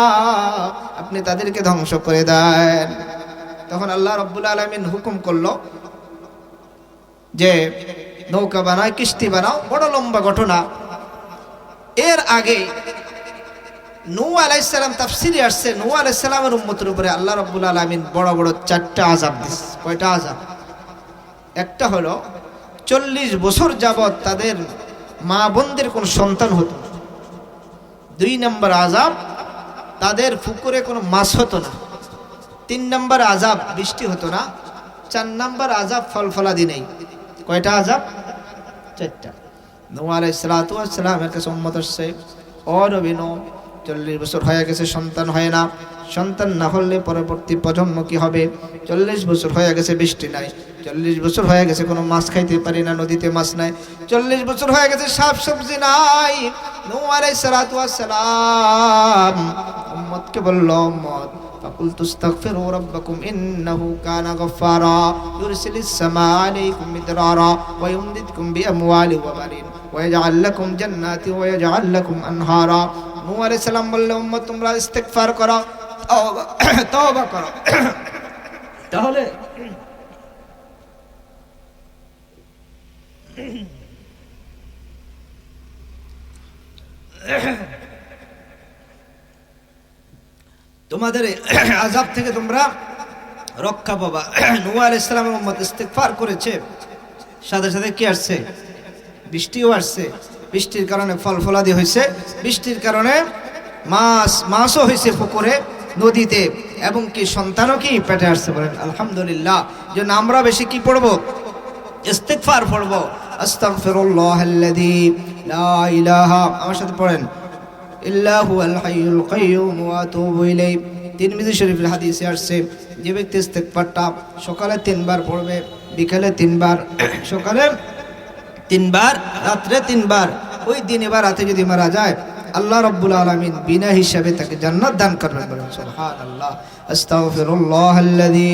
আপনি তাদেরকে ধ্বংস করে দেন। তখন আল্লাহ রাব্বুল আলামিন হুকুম করলো যে নৌকা বানাও, কিস্তি বানাও। বড় লম্বা ঘটনা। এর আগে নূহ আলাইহিস সালাম তাফসীরে আসছে, নূহ আলাইহিস সালামের উম্মতের উপরে আল্লাহ রাব্বুল আলামিন বড় বড় 4টা আযাব দিয়েছে। কয়টা আযাব? একটা হলো 40 বছর যাবত তাদের মা বোনদের কোনো সন্তান হতো না। 2 নম্বর আযাব, তাদের পুকুরে কোনো মাছ হতো না। 3 নম্বর আযাব, বৃষ্টি হতো না। 4 নম্বর আযাব, ফল ফলাদি নেই। কয়টা আযাব? 4টা। নূহ আলাইহিস সালাতু ওয়াস সালামের কাছে উম্মত আসছে, ও নবী নূহ, 40 বছর হয়ে গেছে, সন্তান হয় না। সন্তান না হলে পরবর্তী প্রজন্ম কি হবে? 40 বছর হয়ে গেছে, বৃষ্টি নাই। 40 বছর হয়ে গেছে, কোনো মাছ খাইতে পারি না, নদীতে মাছ নাই। 40 বছর হয়ে গেছে, শাক সবজি নাই। নূহ আলাইহিস সালাতু ওয়াস সালাম উম্মতকে বলল, উম্মত فقلت استغفروا ربكم إنه كان غفارا يرسل السماء عليكم مدرارا ويمددكم بأموال وبنين ويجعل لكم جنات ويجعل لكم أنهارا। নূহ আলাইহিস সালাম বললেন, উম্মত তোমরা ইস্তিগফার করো, তওবা করো, তাহলে তোমাদের আযাব থেকে তোমরা রক্ষা পাবা। নূহ আলাইহিস সালামের উম্মত ইস্তিগফার করেছে, সাথে সাথে কি আসছে? বৃষ্টিও আসছে। বৃষ্টির কারণে ফল ফলাদি হয়েছে, বৃষ্টির কারণে মাছও হয়েছে পুকুরে, নদীতে, এবং কি সন্তানও কি পেটে আসছে। বলেন আলহামদুলিল্লাহ। জন্য আমরা বেশি কি পড়বো? ইস্তিগফার পড়বো। আস্তাগফিরুল্লাহাল্লাযী লা ইলাহা, আমার সাথে পড়েন, ইল্লা হুয়াল হাইয়ুল কাইয়্যুম ওয়া আতুবু ইলাইহি। তিরমিজি শরীফের হাদিসে আসছে, যে ব্যক্তি ইস্তিগফারটা সকালে 3 বার পড়বে, বিকালে 3 বার, সকালে 3 বার, রাত্রে 3 বার, ওই দিনে বা রাতে যদি মারা যায়, আল্লাহ রাব্বুল আলামিন বিনা হিসাবে তাকে জান্নাত দান করবেন। বলেন সুবহানাল্লাহ। আস্তাগফিরুল্লাহাল্লাযী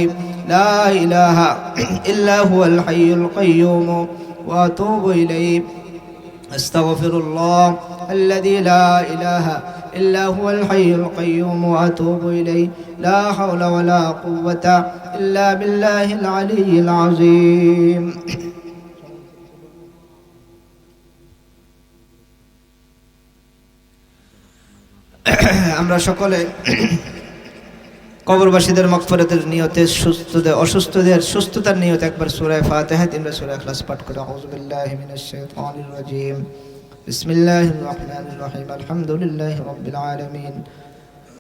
লা ইলাহা ইল্লা হুয়াল হাইয়ুল কাইয়্যুম ওয়া আতুবু ইলাইহি। আস্তাগফিরুল্লাহ الذي لا إله إلا هو الحي القيوم وأتوب إليه لا حول ولا قوة إلا بالله العلي العظيم। আমরা সকলে কবরবাসীদের মাগফিরাতের নিয়তে, অসুস্থদের সুস্থতার নিয়তে একবার সূরা ফাতিহা, 3 বার সূরা ইখলাস পাঠ করে আউযু বিল্লাহি মিনাশ শাইতানির রাজীম। বিসমিল্লাহির রহমানির রহিম। আলহামদুলিল্লাহি রাব্বিল আলামিন।